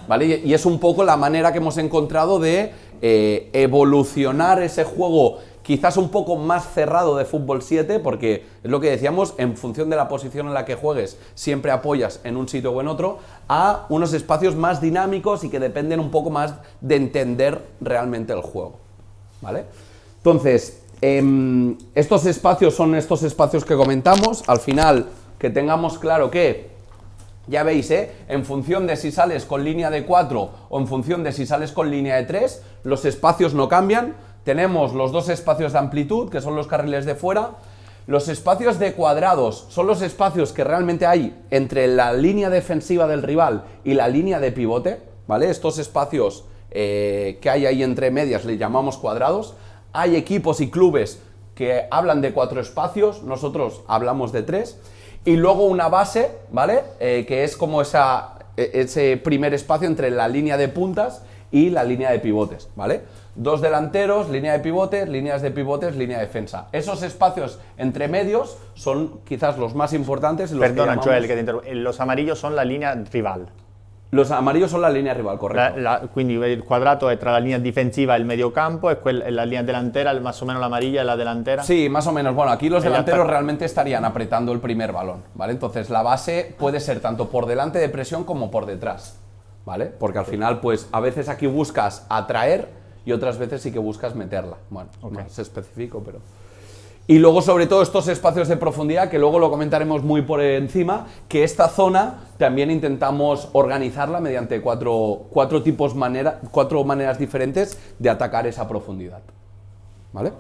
¿Vale? Y es un poco la manera que hemos encontrado de evolucionar ese juego quizás un poco más cerrado de fútbol 7, porque es lo que decíamos, en función de la posición en la que juegues, siempre apoyas en un sitio o en otro, a unos espacios más dinámicos y que dependen un poco más de entender realmente el juego, ¿vale? Entonces, estos espacios son estos espacios que comentamos. Al final, que tengamos claro que, ya veis, en función de si sales con línea de 4 o en función de si sales con línea de 3, los espacios no cambian. Tenemos los 2 espacios de amplitud, que son los carriles de fuera. Los espacios de cuadrados son los espacios que realmente hay entre la línea defensiva del rival y la línea de pivote, ¿vale? Estos espacios que hay ahí entre medias le llamamos cuadrados. Hay equipos y clubes que hablan de 4 espacios, nosotros hablamos de 3. Y luego una base, ¿vale? Que es como ese primer espacio entre la línea de puntas y la línea de pivotes, ¿vale? 2 delanteros, línea de pivotes, líneas de pivotes, línea de defensa. Esos espacios entre medios son quizás los más importantes. Perdona, Joel, que te interrumpo. Los amarillos son la línea rival. Los amarillos son la línea rival, correcto. Quindi il quadrato è tra la linea difensiva e il mediocampo, e la linea delantera, más o menos la amarilla es la delantera. Sí, más o menos. Bueno, aquí los delanteros realmente estarían apretando el primer balón, ¿vale? Entonces la base puede ser tanto por delante de presión como por detrás, ¿vale? Porque al final, pues a veces aquí buscas atraer y otras veces sí que buscas meterla. Bueno, más específico, pero... Y luego, sobre todo, estos espacios de profundidad, que luego lo comentaremos muy por encima, que esta zona también intentamos organizarla mediante cuatro maneras diferentes de atacar esa profundidad. ¿Vale?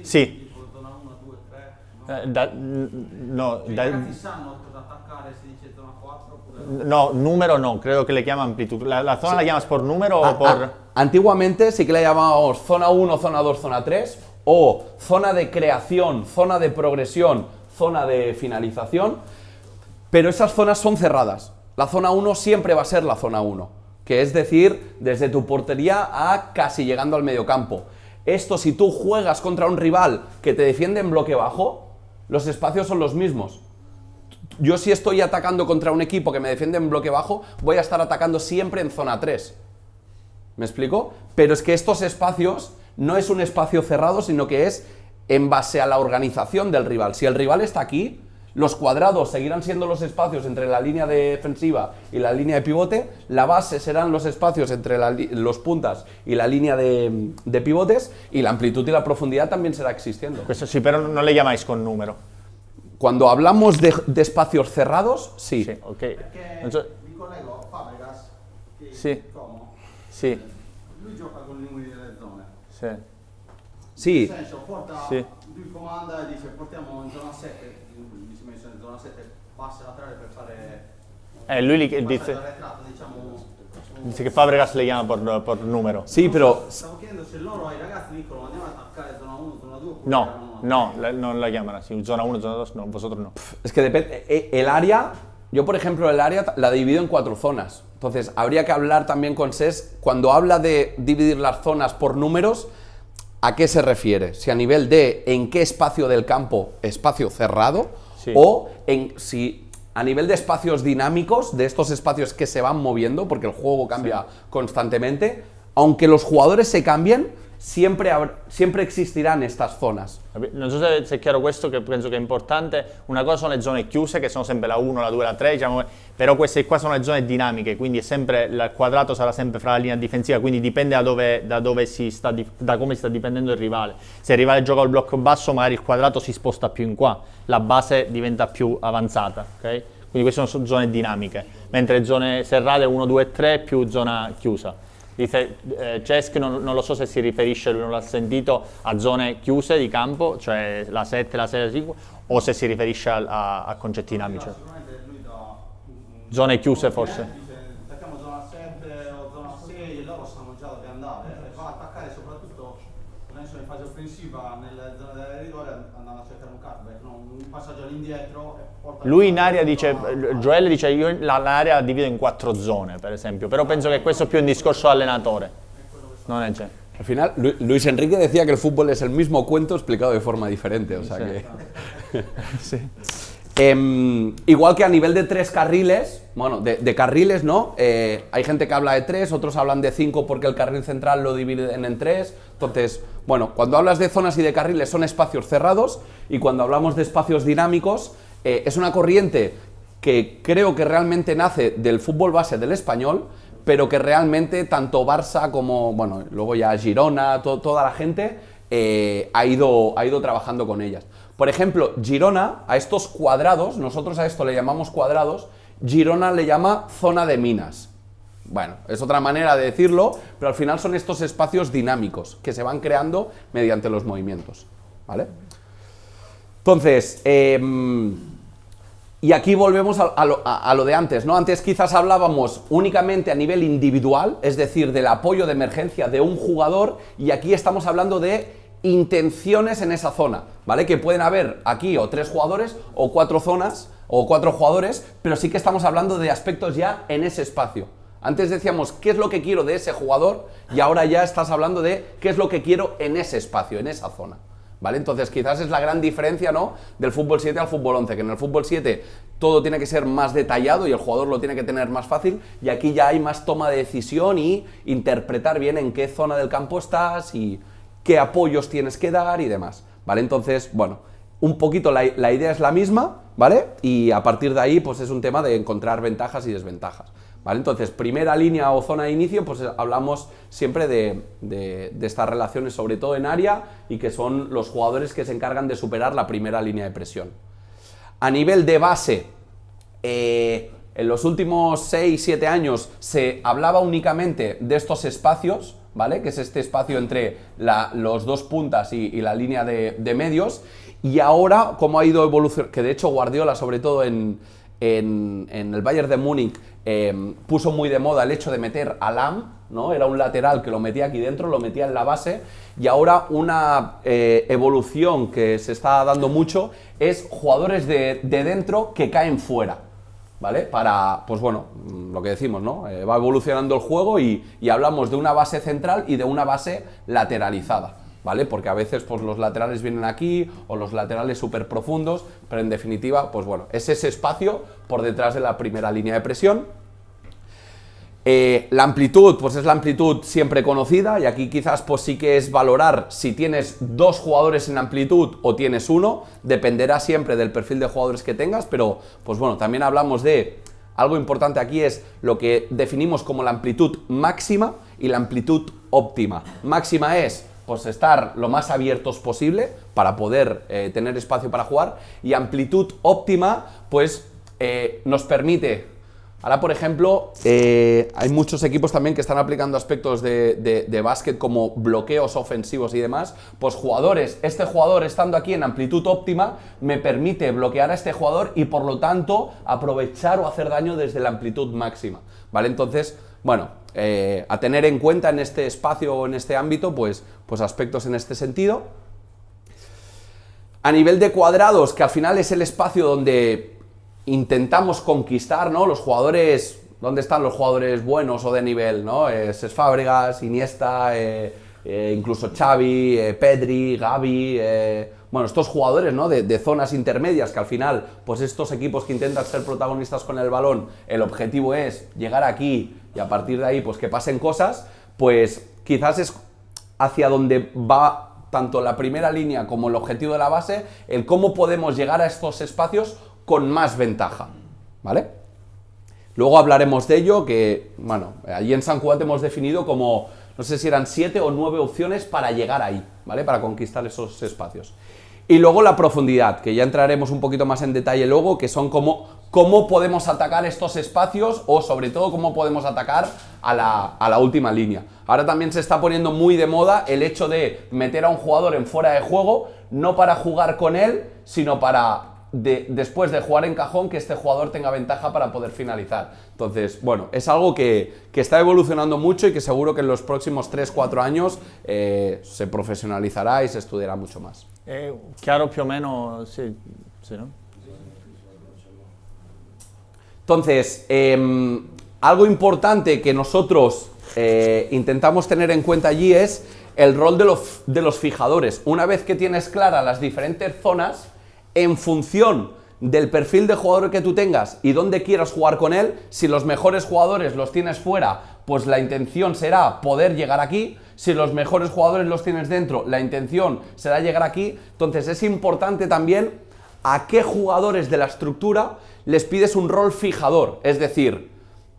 Sì. Zona 1, 2, 3. No, I ragazzi sanno cosa attaccare, si dice zona 4 oppure... no, número no, creo que le llama amplitud. ¿La zona la llamas por número o por...? Antiguamente sí que la llamábamos zona 1, zona 2, zona 3, o zona de creación, zona de progresión, zona de finalización, pero esas zonas son cerradas. La zona 1 siempre va a ser la zona 1, que es decir, desde tu portería a casi llegando al mediocampo. Esto, si tú juegas contra un rival que te defiende en bloque bajo, los espacios son los mismos. Yo, si estoy atacando contra un equipo que me defiende en bloque bajo, voy a estar atacando siempre en zona 3. ¿Me explico? Pero es que estos espacios no es un espacio cerrado, sino que es en base a la organización del rival. Si el rival está aquí, los cuadrados seguirán siendo los espacios entre la línea defensiva y la línea de pivote, la base serán los espacios entre los puntas y la línea de pivotes, y la amplitud y la profundidad también será existiendo. Questo sì, però non le chiamáis con numero. Cuando hablamos de espacios cerrados, sí. Sì, ok. Perché Non so- mi collego a Fabregas, che Sì. è Como, Sì, lui gioca con i numeri delle zone. sì. Sí, Nel senso, porta, Sì. lui comanda e dice portiamo in zona 7, mi si è messo in zona 7, passe laterale per fare Lui passaggio dice, arretrato, diciamo. dice che Fabregas le chiama por numero. sí, pero Stavo chiedendo se loro ai ragazzi dicono andiamo ad attaccare zona 1, zona 2 oppure No, erano- non la chiamano así. Zona 1, zona 2, no, vosotros no. es que depende. El área, yo por ejemplo el área la divido en 4 zonas. Entonces habría que hablar también con SES, cuando habla de dividir las zonas por números, ¿a qué se refiere? Si a nivel de en qué espacio del campo, espacio cerrado, Sí. o si a nivel de espacios dinámicos, de estos espacios que se van moviendo, porque el juego cambia constantemente, aunque los jugadores se cambien, siempre existirán estas zonas. Non so se è chiaro questo, che penso che è importante. Una cosa sono le zone chiuse, che sono sempre la 1, la 2, la 3, diciamo, però queste qua sono le zone dinamiche, quindi è sempre, il quadrato sarà sempre fra la linea difensiva, quindi dipende da come si sta dipendendo il rivale. Se il rivale gioca al blocco basso, magari il quadrato si sposta più in qua, la base diventa più avanzata, ok? Quindi queste sono zone dinamiche, mentre le zone serrate 1, 2, 3 più zona chiusa. Dice Cesc, non lo so se si riferisce, lui non l'ha sentito, a zone chiuse di campo, cioè la 7, la 6, la 5, o se si riferisce a concetti dinamici. Sicuramente lui da Zone chiuse forse. dice attacchiamo zona 7 o zona 6 e loro sanno già dove andare e va a attaccare soprattutto penso in fase offensiva nelle zone del rigore andando a cercare un cutback, no? Un passaggio all'indietro e porta Lui in area dice, Joel dice io l'area la divido in 4 zone per esempio, però penso che questo è più un discorso allenatore, non è c'è. Al final, Luis Enrique decía que el fútbol es el mismo cuento explicado de forma diferente, o sea Sí. que... Sì. Igual que a nivel de 3 carriles, bueno, de carriles, ¿no? Hay gente que habla de 3, otros hablan de 5 porque el carril central lo dividen en 3. Entonces, bueno, cuando hablas de zonas y de carriles son espacios cerrados, y cuando hablamos de espacios dinámicos, es una corriente que creo que realmente nace del fútbol base del español, pero que realmente tanto Barça como, bueno, luego ya Girona, toda la gente ha ido trabajando con ellas. Por ejemplo, Girona, a estos cuadrados, nosotros a esto le llamamos cuadrados, Girona le llama zona de minas. Bueno, es otra manera de decirlo, pero al final son estos espacios dinámicos que se van creando mediante los movimientos, ¿vale? Entonces, y aquí volvemos a lo de antes, ¿no? Antes quizás hablábamos únicamente a nivel individual, es decir, del apoyo de emergencia de un jugador, y aquí estamos hablando de intenciones en esa zona, ¿vale? Que pueden haber aquí o 3 jugadores o 4 zonas o 4 jugadores, pero sí que estamos hablando de aspectos ya en ese espacio. Antes decíamos qué es lo que quiero de ese jugador, y ahora ya estás hablando de qué es lo que quiero en ese espacio, en esa zona, ¿vale? Entonces quizás es la gran diferencia, ¿no?, del fútbol 7 al fútbol 11, que en el fútbol 7 todo tiene que ser más detallado y el jugador lo tiene que tener más fácil, y aquí ya hay más toma de decisión y interpretar bien en qué zona del campo estás y qué apoyos tienes que dar y demás, ¿vale? Entonces, bueno, un poquito la idea es la misma, ¿vale? Y a partir de ahí, pues es un tema de encontrar ventajas y desventajas, ¿vale? Entonces, primera línea o zona de inicio, pues hablamos siempre de estas relaciones, sobre todo en área, y que son los jugadores que se encargan de superar la primera línea de presión. A nivel de base, en los últimos 6-7 años se hablaba únicamente de estos espacios, ¿vale? Que es este espacio entre los dos puntas y la línea de medios, y ahora, como ha ido evolucionando, que de hecho Guardiola, sobre todo en el Bayern de Múnich, puso muy de moda el hecho de meter a Lahm, ¿no? Era un lateral que lo metía aquí dentro, lo metía en la base, y ahora una evolución que se está dando mucho es jugadores de dentro que caen fuera, ¿vale? Para, pues bueno, lo que decimos, ¿no? Va evolucionando el juego y hablamos de una base central y de una base lateralizada, ¿vale? Porque a veces pues los laterales vienen aquí o los laterales súper profundos, pero en definitiva, pues bueno, es ese espacio por detrás de la primera línea de presión. La amplitud, pues es la amplitud siempre conocida, y aquí quizás pues sí que es valorar si tienes dos jugadores en amplitud o tienes uno, dependerá siempre del perfil de jugadores que tengas, pero pues bueno, también hablamos de algo importante aquí, es lo que definimos como la amplitud máxima y la amplitud óptima. Máxima es pues estar lo más abiertos posible para poder tener espacio para jugar, y amplitud óptima pues nos permite. Ahora, por ejemplo, hay muchos equipos también que están aplicando aspectos de básquet como bloqueos ofensivos y demás. Pues jugadores, este jugador estando aquí en amplitud óptima me permite bloquear a este jugador y por lo tanto aprovechar o hacer daño desde la amplitud máxima, ¿vale? Entonces, bueno, a tener en cuenta en este espacio o en este ámbito, pues aspectos en este sentido. A nivel de cuadrados, que al final es el espacio donde intentamos conquistar, ¿no? Los jugadores, ¿dónde están los jugadores buenos o de nivel, ¿no? Cesc Fábregas, Iniesta, incluso Xavi, Pedri, Gavi, bueno, estos jugadores, ¿no? De zonas intermedias, que al final, pues estos equipos que intentan ser protagonistas con el balón, el objetivo es llegar aquí y a partir de ahí, pues que pasen cosas, pues quizás es hacia donde va tanto la primera línea como el objetivo de la base, el cómo podemos llegar a estos espacios con más ventaja, ¿vale? Luego hablaremos de ello, que, bueno, allí en San Cugat hemos definido como, no sé si eran 7 o 9 opciones para llegar ahí, ¿vale? Para conquistar esos espacios. Y luego la profundidad, que ya entraremos un poquito más en detalle luego, que son cómo podemos atacar estos espacios, o sobre todo cómo podemos atacar a la última línea. Ahora también se está poniendo muy de moda el hecho de meter a un jugador en fuera de juego, no para jugar con él, sino para después de jugar en cajón, que este jugador tenga ventaja para poder finalizar. Entonces, bueno, es algo que está evolucionando mucho y que seguro que en los próximos 3-4 años se profesionalizará y se estudiará mucho más. Chiaro più o meno, sì, ¿no? Entonces, algo importante que nosotros intentamos tener en cuenta allí es el rol de los fijadores. Una vez que tienes claras las diferentes zonas, en función del perfil de jugador que tú tengas y dónde quieras jugar con él, si los mejores jugadores los tienes fuera, pues la intención será poder llegar aquí. Si los mejores jugadores los tienes dentro, la intención será llegar aquí. Entonces es importante también a qué jugadores de la estructura les pides un rol fijador. Es decir,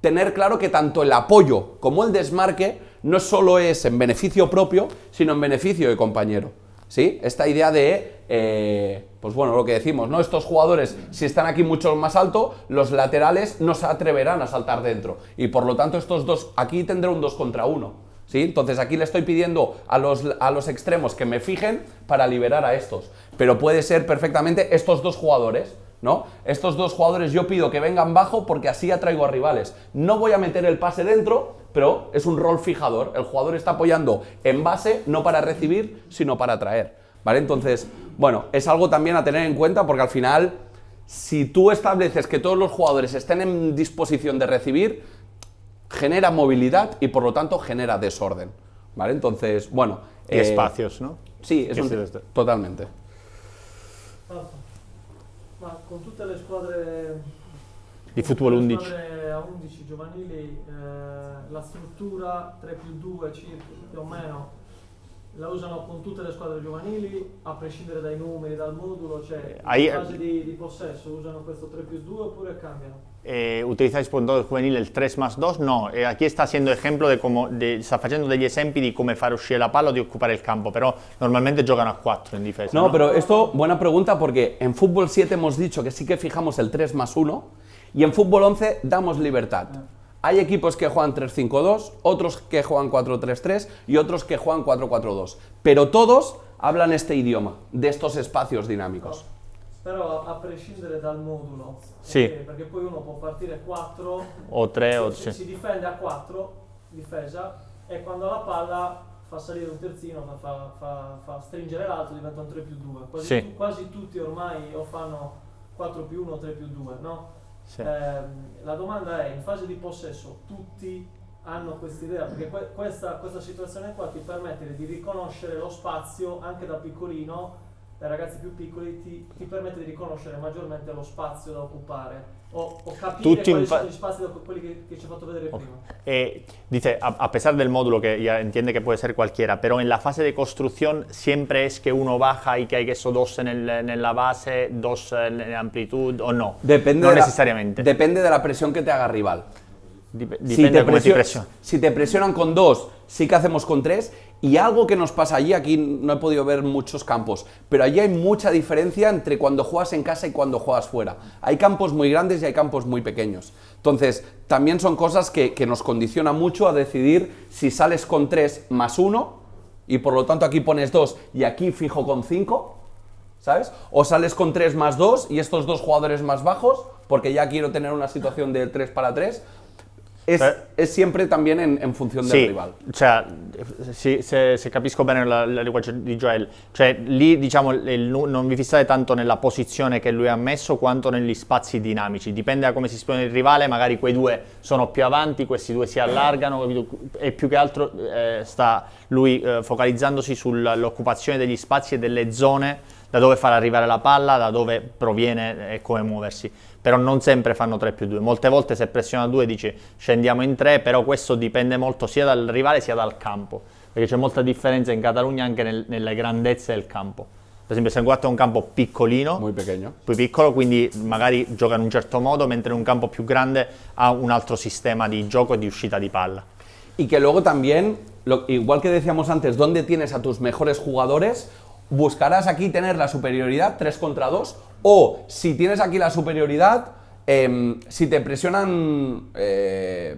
tener claro que tanto el apoyo como el desmarque no solo es en beneficio propio, sino en beneficio de compañero, ¿sí? Esta idea de, pues bueno, lo que decimos, ¿no? Estos jugadores, si están aquí mucho más alto, los laterales no se atreverán a saltar dentro. Y por lo tanto estos dos, aquí tendré un 2 contra 1, ¿sí? Entonces aquí le estoy pidiendo a los extremos que me fijen para liberar a estos. Pero puede ser perfectamente estos dos jugadores, ¿no? Estos dos jugadores yo pido que vengan bajo porque así atraigo a rivales. No voy a meter el pase dentro, pero es un rol fijador. El jugador está apoyando en base, no para recibir, sino para atraer, ¿vale? Entonces, bueno, es algo también a tener en cuenta, porque al final, si tú estableces que todos los jugadores estén en disposición de recibir, genera movilidad y por lo tanto genera desorden, ¿vale? Entonces, bueno... Y espacios, ¿no? Sí, es totalmente. Ma con tutte le squadre di football 11 a 11 giovanili, la struttura 3+2 circa, più o meno la usano con tutte le squadre giovanili, a prescindere dai numeri, dal modulo, cioè Ahí- in fase di possesso usano questo 3+2 oppure cambiano? ¿Utilizáis por todo el juvenil el 3+2? No, aquí está haciendo ejemplo sta facendo degli esempi di come fare uscire la palla o di occupare il campo, però normalmente giocano a 4 in difesa. No, pero esto, buena pregunta, porque en fútbol 7 hemos dicho que sí que fijamos el 3+1 y en fútbol 11 damos libertad. Hay equipos que juegan 3-5-2, otros que juegan 4-3-3 y otros que juegan 4-4-2. Pero todos hablan este idioma, de estos espacios dinámicos. Però a prescindere dal modulo, Sì. perché poi uno può partire 4, O 3 o si, sì. si difende a 4, difesa, e quando la palla fa salire un terzino, fa stringere l'altro, diventa un 3+2. Quasi, Sì. quasi tutti ormai o fanno 4+1 o 3+2, no? Sì. La domanda è, in fase di possesso tutti hanno questa idea, perché questa situazione qua ti permette di riconoscere lo spazio anche da piccolino, dai ragazzi più piccoli ti permette di riconoscere maggiormente lo spazio da occupare o capire Tutti quali in fa- sono gli spazi quelli que ci ho fatto vedere prima. Dice, a pesar del módulo que ya entiende que puede ser cualquiera, pero en la fase de construcción siempre es que uno baja y que hay que eso 2 en la base, 2 en amplitud o no. Depende no de la- necesariamente. Depende de la presión que te haga rival. Depende de cómo te presiona. Si te presionan con 2, sí que hacemos con 3. Y algo que nos pasa allí, aquí no he podido ver muchos campos, pero allí hay mucha diferencia entre cuando juegas en casa y cuando juegas fuera. Hay campos muy grandes y hay campos muy pequeños. Entonces, también son cosas que nos condicionan mucho a decidir si sales con 3+1 y por lo tanto aquí pones 2 y aquí fijo con 5, ¿sabes? O sales con 3+2 y estos dos jugadores más bajos, porque ya quiero tener una situación de 3-3. Es siempre también en funzione del rival. Cioè, se capisco bene il linguaggio di Joel, cioè lì diciamo non vi fissate tanto nella posizione che lui ha messo quanto negli spazi dinamici, dipende da come si espone il rivale, magari quei due sono più avanti, questi due si allargano, capito? E più che altro sta lui focalizzandosi sull'occupazione degli spazi e delle zone da dove far arrivare la palla, da dove proviene e come muoversi. Però non sempre fanno 3+2, molte volte se pressiona 2 dici scendiamo in 3, però questo dipende molto sia dal rivale sia dal campo, perché c'è molta differenza in Catalogna anche nelle grandezze del campo. Per esempio San Guato è un campo piccolino, più piccolo, quindi magari gioca in un certo modo, mentre in un campo più grande ha un altro sistema di gioco e di uscita di palla. Y que luego también, igual que decíamos antes, ¿dónde tienes a tus mejores jugadores? Buscarás aquí tener la superioridad 3 contra 2, o si tienes aquí la superioridad, si te presionan,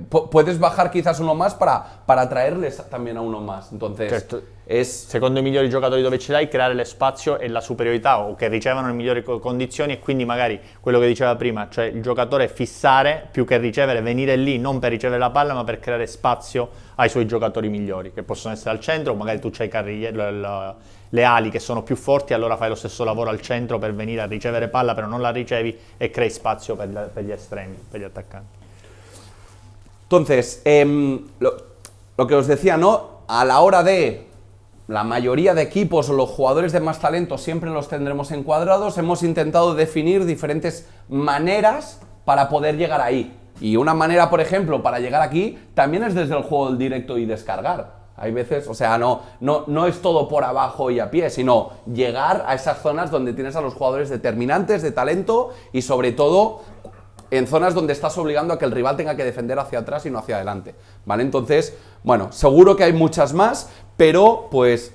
puedes bajar quizás uno más para traerles también a uno más. Entonces, certo. Secondo i migliori giocatori dove ce l'hai, creare le spazio e la superiorità, o che ricevono le migliori condizioni, e quindi magari quello che diceva prima, cioè il giocatore fissare più che ricevere, venire lì non per ricevere la palla ma per creare spazio ai suoi giocatori migliori, che possono essere al centro, o magari tu c'hai le ali che sono più forti, allora fai lo stesso lavoro al centro per venire a ricevere palla, però non la ricevi e crei spazio per gli estremi, per gli attaccanti. Entonces, lo que os decía, ¿no? A la hora de la mayoría de equipos o los jugadores de más talento siempre los tendremos encuadrados, hemos intentado definir diferentes maneras para poder llegar ahí. Y una manera, por ejemplo, para llegar aquí, también es desde el juego del directo y descargar. Hay veces, o sea, no es todo por abajo y a pie, sino llegar a esas zonas donde tienes a los jugadores determinantes, de talento, y sobre todo en zonas donde estás obligando a que el rival tenga que defender hacia atrás y no hacia adelante, ¿vale? Entonces, bueno, seguro que hay muchas más, pero pues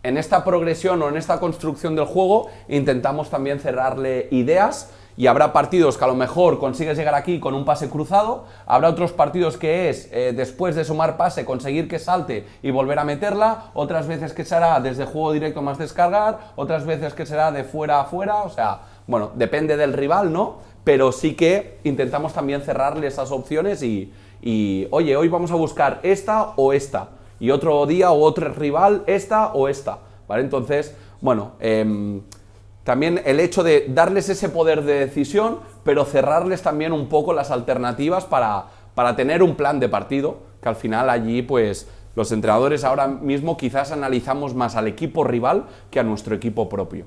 en esta progresión o en esta construcción del juego intentamos también cerrarle ideas. Y habrá partidos que a lo mejor consigues llegar aquí con un pase cruzado, habrá otros partidos que es, después de sumar pase, conseguir que salte y volver a meterla, otras veces que será desde juego directo más descargar, otras veces que será de fuera a fuera, o sea, bueno, depende del rival, ¿no? Pero sí que intentamos también cerrarle esas opciones y oye, hoy vamos a buscar esta o esta, y otro día o otro rival esta o esta, ¿vale? Entonces, bueno, también el hecho de darles ese poder de decisión, pero cerrarles también un poco las alternativas para tener un plan de partido, que al final allí pues los entrenadores ahora mismo quizás analizamos más al equipo rival que a nuestro equipo propio.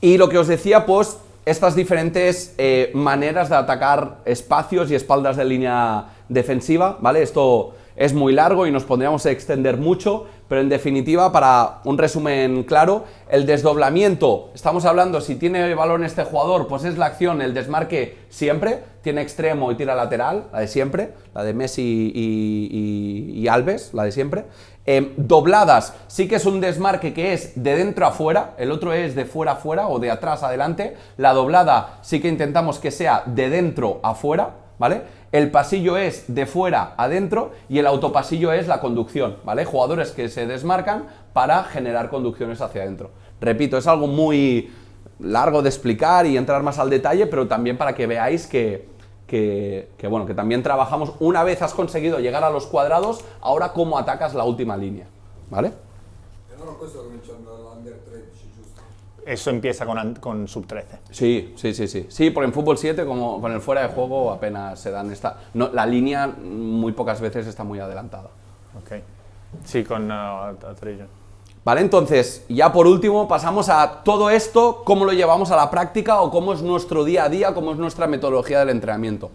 Y lo que os decía, pues estas diferentes maneras de atacar espacios y espaldas de línea defensiva, ¿vale? Esto es muy largo y nos podríamos extender mucho, pero en definitiva, para un resumen claro, el desdoblamiento, estamos hablando si tiene balón este jugador, pues es la acción, el desmarque siempre, tiene extremo y tira lateral, la de siempre, la de Messi y Alves, la de siempre. Dobladas, sí que es un desmarque que es de dentro a fuera, el otro es de fuera a fuera o de atrás a adelante, la doblada sí que intentamos que sea de dentro a fuera, ¿vale? El pasillo es de fuera a dentro y el autopasillo es la conducción, ¿vale? Jugadores que se desmarcan para generar conducciones hacia adentro. Repito, es algo muy largo de explicar y entrar más al detalle, pero también para que veáis que también trabajamos, una vez has conseguido llegar a los cuadrados, ahora cómo atacas la última línea, ¿vale? Eso empieza con sub-13. Sí, porque en fútbol 7, como con el fuera de juego, apenas se dan la línea muy pocas veces está muy adelantada. Ok. Sí, con Attrition. Vale, entonces, ya por último, pasamos a todo esto, cómo lo llevamos a la práctica o cómo es nuestro día a día, cómo es nuestra metodología del entrenamiento.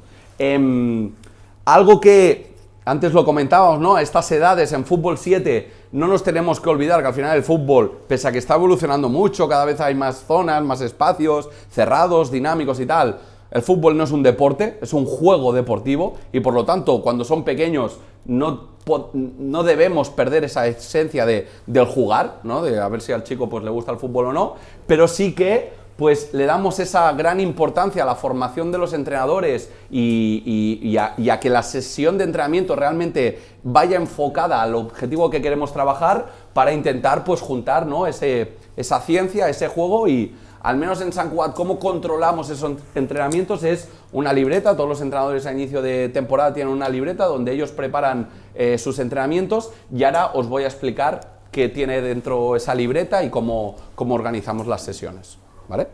Algo que antes lo comentábamos, ¿no? A estas edades en fútbol 7 no nos tenemos que olvidar que al final el fútbol, pese a que está evolucionando mucho, cada vez hay más zonas, más espacios, cerrados, dinámicos y tal, el fútbol no es un deporte, es un juego deportivo y por lo tanto cuando son pequeños no debemos perder esa esencia del jugar, ¿no? De a ver si al chico pues le gusta el fútbol o no, pero sí que pues le damos esa gran importancia a la formación de los entrenadores y a que la sesión de entrenamiento realmente vaya enfocada al objetivo que queremos trabajar para intentar pues juntar, ¿no? esa ciencia, ese juego y al menos en Sant Cugat cómo controlamos esos entrenamientos es una libreta, todos los entrenadores a inicio de temporada tienen una libreta donde ellos preparan sus entrenamientos y ahora os voy a explicar qué tiene dentro esa libreta y cómo organizamos las sesiones. ¿Vale?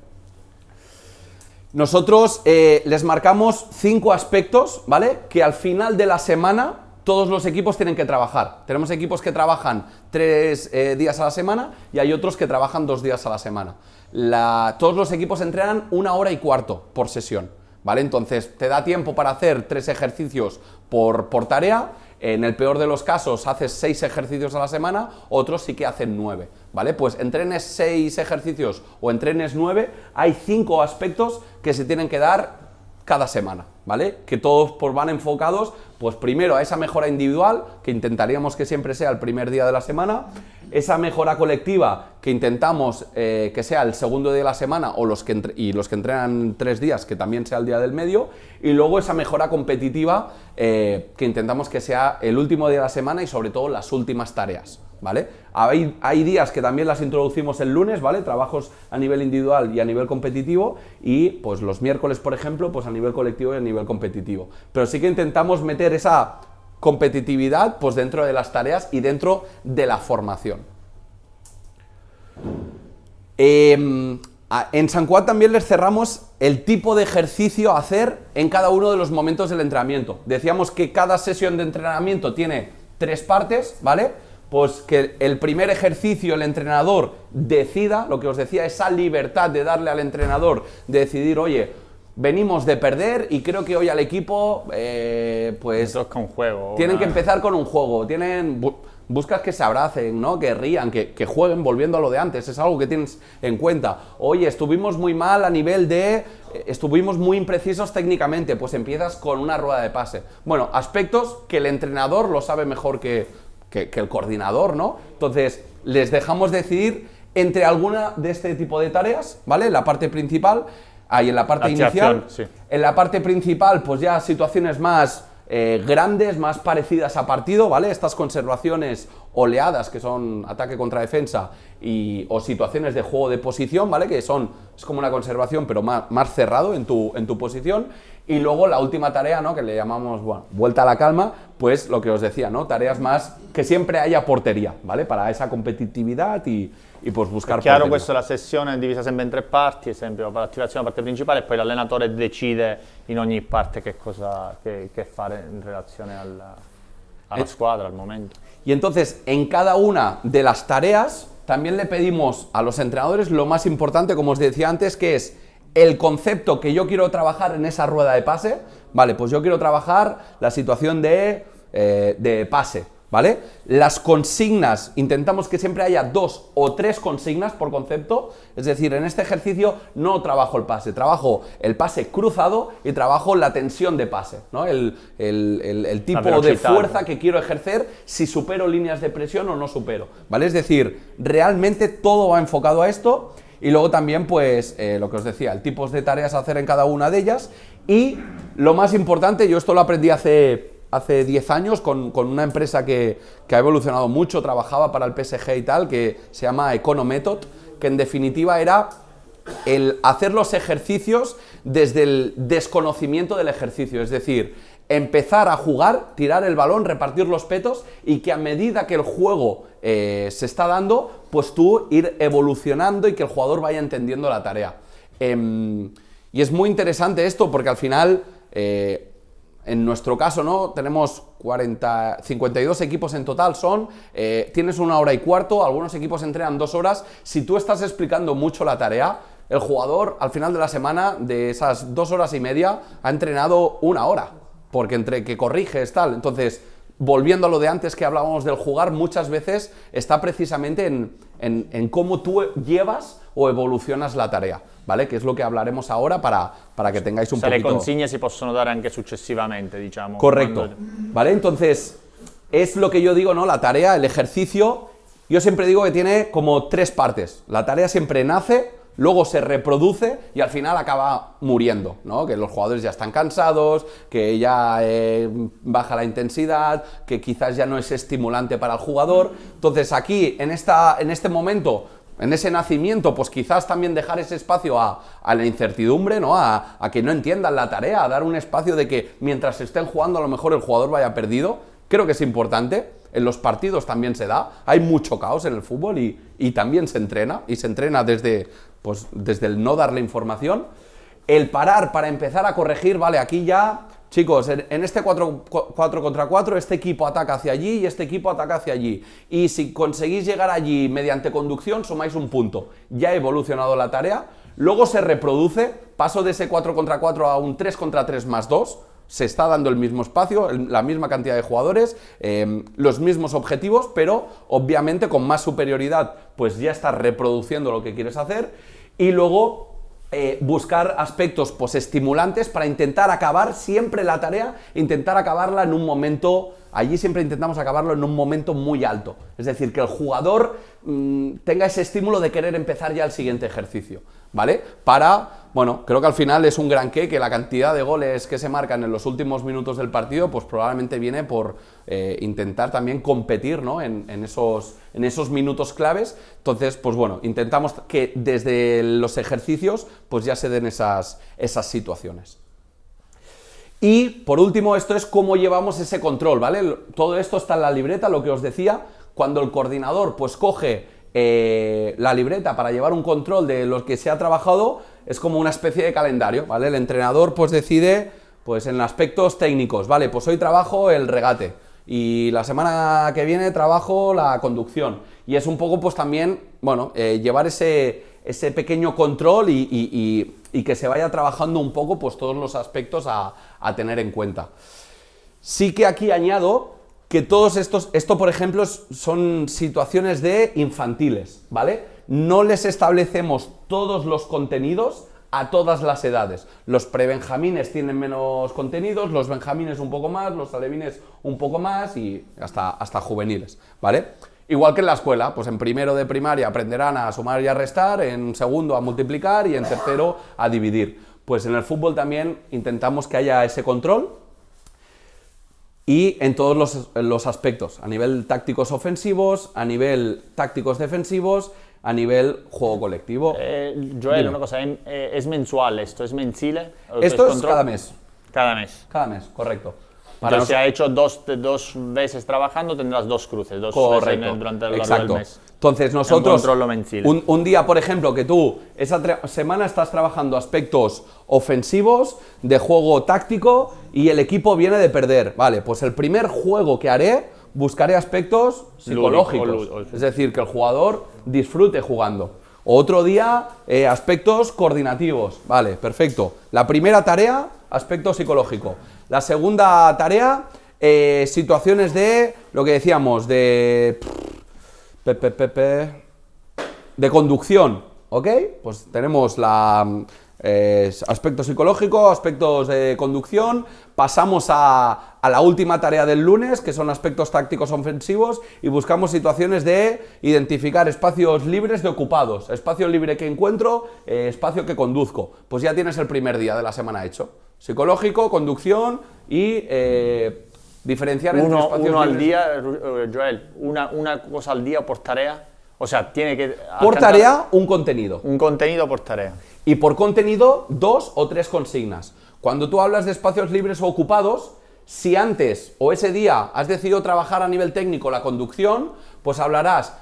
Nosotros les marcamos 5 aspectos, ¿vale? Que al final de la semana todos los equipos tienen que trabajar. Tenemos equipos que trabajan 3 días a la semana y hay otros que trabajan 2 días a la semana. Todos los equipos entrenan 1 hora y cuarto por sesión, ¿vale? Entonces te da tiempo para hacer 3 ejercicios por tarea. En el peor de los casos haces 6 ejercicios a la semana, otros sí que hacen 9, ¿vale? Pues entrenes 6 ejercicios o entrenes 9, hay 5 aspectos que se tienen que dar cada semana, ¿vale? Que todos pues van enfocados, pues primero a esa mejora individual, que intentaríamos que siempre sea el primer día de la semana, esa mejora colectiva, que intentamos que sea el segundo día de la semana, o los que entrenan 3 días, que también sea el día del medio, y luego esa mejora competitiva, que intentamos que sea el último día de la semana y sobre todo las últimas tareas, ¿vale? Hay días que también las introducimos el lunes, ¿vale? Trabajos a nivel individual y a nivel competitivo y pues los miércoles, por ejemplo, pues a nivel colectivo y a nivel competitivo. Pero sí que intentamos meter esa competitividad pues dentro de las tareas y dentro de la formación. En Sant Cugat también les cerramos el tipo de ejercicio a hacer en cada uno de los momentos del entrenamiento. Decíamos que cada sesión de entrenamiento tiene 3 partes, ¿vale? Pues que el primer ejercicio el entrenador decida, lo que os decía, esa libertad de darle al entrenador de decidir, oye, venimos de perder y creo que hoy al equipo pues con juego, tienen que empezar con un juego, buscas que se abracen, ¿no? Que rían, que jueguen volviendo a lo de antes, es algo que tienes en cuenta. Oye, estuvimos muy mal a nivel de... estuvimos muy imprecisos técnicamente, pues empiezas con una rueda de pase. Bueno, aspectos que el entrenador lo sabe mejor que el coordinador, ¿no? Entonces, les dejamos decidir entre alguna de este tipo de tareas, ¿vale? La parte principal, ahí en la parte inicial. Sí. En la parte principal, pues ya situaciones más grandes, más parecidas a partido, ¿vale? Estas conservaciones oleadas, que son ataque contra defensa, o situaciones de juego de posición, ¿vale? Que es como una conservación, pero más cerrado en tu posición. Y luego la última tarea, ¿no? Que le llamamos, bueno, vuelta a la calma, pues lo que os decía, ¿no? Tareas más que siempre haya portería, ¿vale? Para esa competitividad y pues buscar chiaro, portería. questa la sessione è divisa sempre in 3 parti, esempio l'attivazione, la parte principale, e poi l'allenatore decide in ogni parte che fare in relazione alla squadra, al momento. Y entonces, en cada una de las tareas, también le pedimos a los entrenadores lo más importante, como os decía antes, que es el concepto que yo quiero trabajar en esa rueda de pase. Vale, pues yo quiero trabajar la situación de de pase, ¿vale? Las consignas, intentamos que siempre haya 2 o 3 consignas por concepto, es decir, en este ejercicio no trabajo el pase, trabajo el pase cruzado y trabajo la tensión de pase, ¿no? El tipo de fuerza que quiero ejercer, si supero líneas de presión o no supero, ¿vale? Es decir, realmente todo va enfocado a esto. Y luego también, pues, lo que os decía, el tipos de tareas a hacer en cada una de ellas. Y lo más importante, yo esto lo aprendí hace 10 años con una empresa que ha evolucionado mucho, trabajaba para el PSG y tal, que se llama Economethod, que en definitiva era el hacer los ejercicios desde el desconocimiento del ejercicio, es decir, empezar a jugar, tirar el balón, repartir los petos y que a medida que el juego se está dando, pues tú ir evolucionando y que el jugador vaya entendiendo la tarea. Y es muy interesante esto porque al final, en nuestro caso, ¿no? Tenemos 52 equipos en total, tienes 1 hora y cuarto, algunos equipos entrenan 2 horas. Si tú estás explicando mucho la tarea, el jugador al final de la semana, de esas 2 horas y media, ha entrenado 1 hora. Porque entre que corriges, tal, entonces, volviendo a lo de antes que hablábamos del jugar, muchas veces está precisamente en cómo tú llevas o evolucionas la tarea, ¿vale? Que es lo que hablaremos ahora para que tengáis un poquito... Le consigne si possono dare anche successivamente, diciamo. Correcto, ¿vale? Entonces, es lo que yo digo, ¿no? La tarea, el ejercicio, yo siempre digo que tiene como 3 partes. La tarea siempre nace, luego se reproduce y al final acaba muriendo, ¿no? Que los jugadores ya están cansados, que ya baja la intensidad, que quizás ya no es estimulante para el jugador. Entonces aquí, en este momento, en ese nacimiento, pues quizás también dejar ese espacio a la incertidumbre, ¿no? A que no entiendan la tarea, a dar un espacio de que mientras estén jugando a lo mejor el jugador vaya perdido. Creo que es importante. En los partidos también se da, hay mucho caos en el fútbol y también se entrena, y se entrena desde el no darle información. El parar para empezar a corregir, vale, aquí ya, chicos, en este 4 contra 4, este equipo ataca hacia allí y este equipo ataca hacia allí. Y si conseguís llegar allí mediante conducción, sumáis un punto. Ya ha evolucionado la tarea, luego se reproduce, paso de ese 4 contra 4 a un 3 contra 3 más 2, se está dando el mismo espacio, la misma cantidad de jugadores, los mismos objetivos, pero obviamente con más superioridad, pues ya estás reproduciendo lo que quieres hacer. Y luego buscar aspectos pues, estimulantes para intentar acabar siempre la tarea, intentar acabarla en un momento, allí siempre intentamos acabarlo en un momento muy alto. Es decir, que el jugador tenga ese estímulo de querer empezar ya el siguiente ejercicio, ¿vale? Bueno, creo que al final es un gran que la cantidad de goles que se marcan en los últimos minutos del partido, pues probablemente viene por intentar también competir, ¿no? en esos minutos claves. Entonces, pues bueno, intentamos que desde los ejercicios pues ya se den esas situaciones. Y por último, esto es cómo llevamos ese control, ¿vale? Todo esto está en la libreta, lo que os decía, cuando el coordinador pues coge la libreta para llevar un control de lo que se ha trabajado, es como una especie de calendario, ¿vale? El entrenador pues decide, pues en aspectos técnicos, ¿vale? Pues hoy trabajo el regate y la semana que viene trabajo la conducción. Y es un poco pues también, bueno, llevar ese pequeño control y que se vaya trabajando un poco pues todos los aspectos a tener en cuenta. Sí que aquí añado que todos esto por ejemplo son situaciones de infantiles, ¿vale? No les establecemos todos los contenidos a todas las edades. Los prebenjamines tienen menos contenidos, los benjamines un poco más, los alevines un poco más y hasta juveniles, ¿vale? Igual que en la escuela, pues en primero de primaria aprenderán a sumar y a restar, en segundo a multiplicar y en tercero a dividir. Pues en el fútbol también intentamos que haya ese control y en todos los aspectos, a nivel tácticos ofensivos, a nivel tácticos defensivos, a nivel juego colectivo. Joel, Dime. una cosa, ¿es mensual esto? ¿Es mensile? Esto es cada mes. Cada mes. Cada mes, correcto. Entonces, si ha hecho dos veces trabajando, tendrás 2 cruces, 2 Correcto, veces durante el largo exacto. del mes. Entonces nosotros, un día por ejemplo que tú esa semana estás trabajando aspectos ofensivos, de juego táctico y el equipo viene de perder, vale, pues el primer juego que haré, buscaré aspectos psicológicos, es decir, que el jugador disfrute jugando. Otro día, aspectos coordinativos, vale, perfecto. La primera tarea, aspecto psicológico. La segunda tarea, situaciones de, lo que decíamos, de conducción, ¿ok? Pues tenemos aspectos psicológicos, aspectos de conducción, pasamos a la última tarea del lunes, que son aspectos tácticos ofensivos, y buscamos situaciones de identificar espacios libres de ocupados, espacio libre que encuentro, espacio que conduzco. Pues ya tienes el primer día de la semana hecho. Psicológico, conducción y diferenciar entre espacios uno al libres. día, Joel, una cosa al día por tarea. O sea, tiene que Por alcanzar tarea, un contenido. un contenido por tarea. Y por contenido, 2 o 3 consignas. Cuando tú hablas de espacios libres o ocupados, si antes o ese día has decidido trabajar a nivel técnico la conducción, pues hablarás,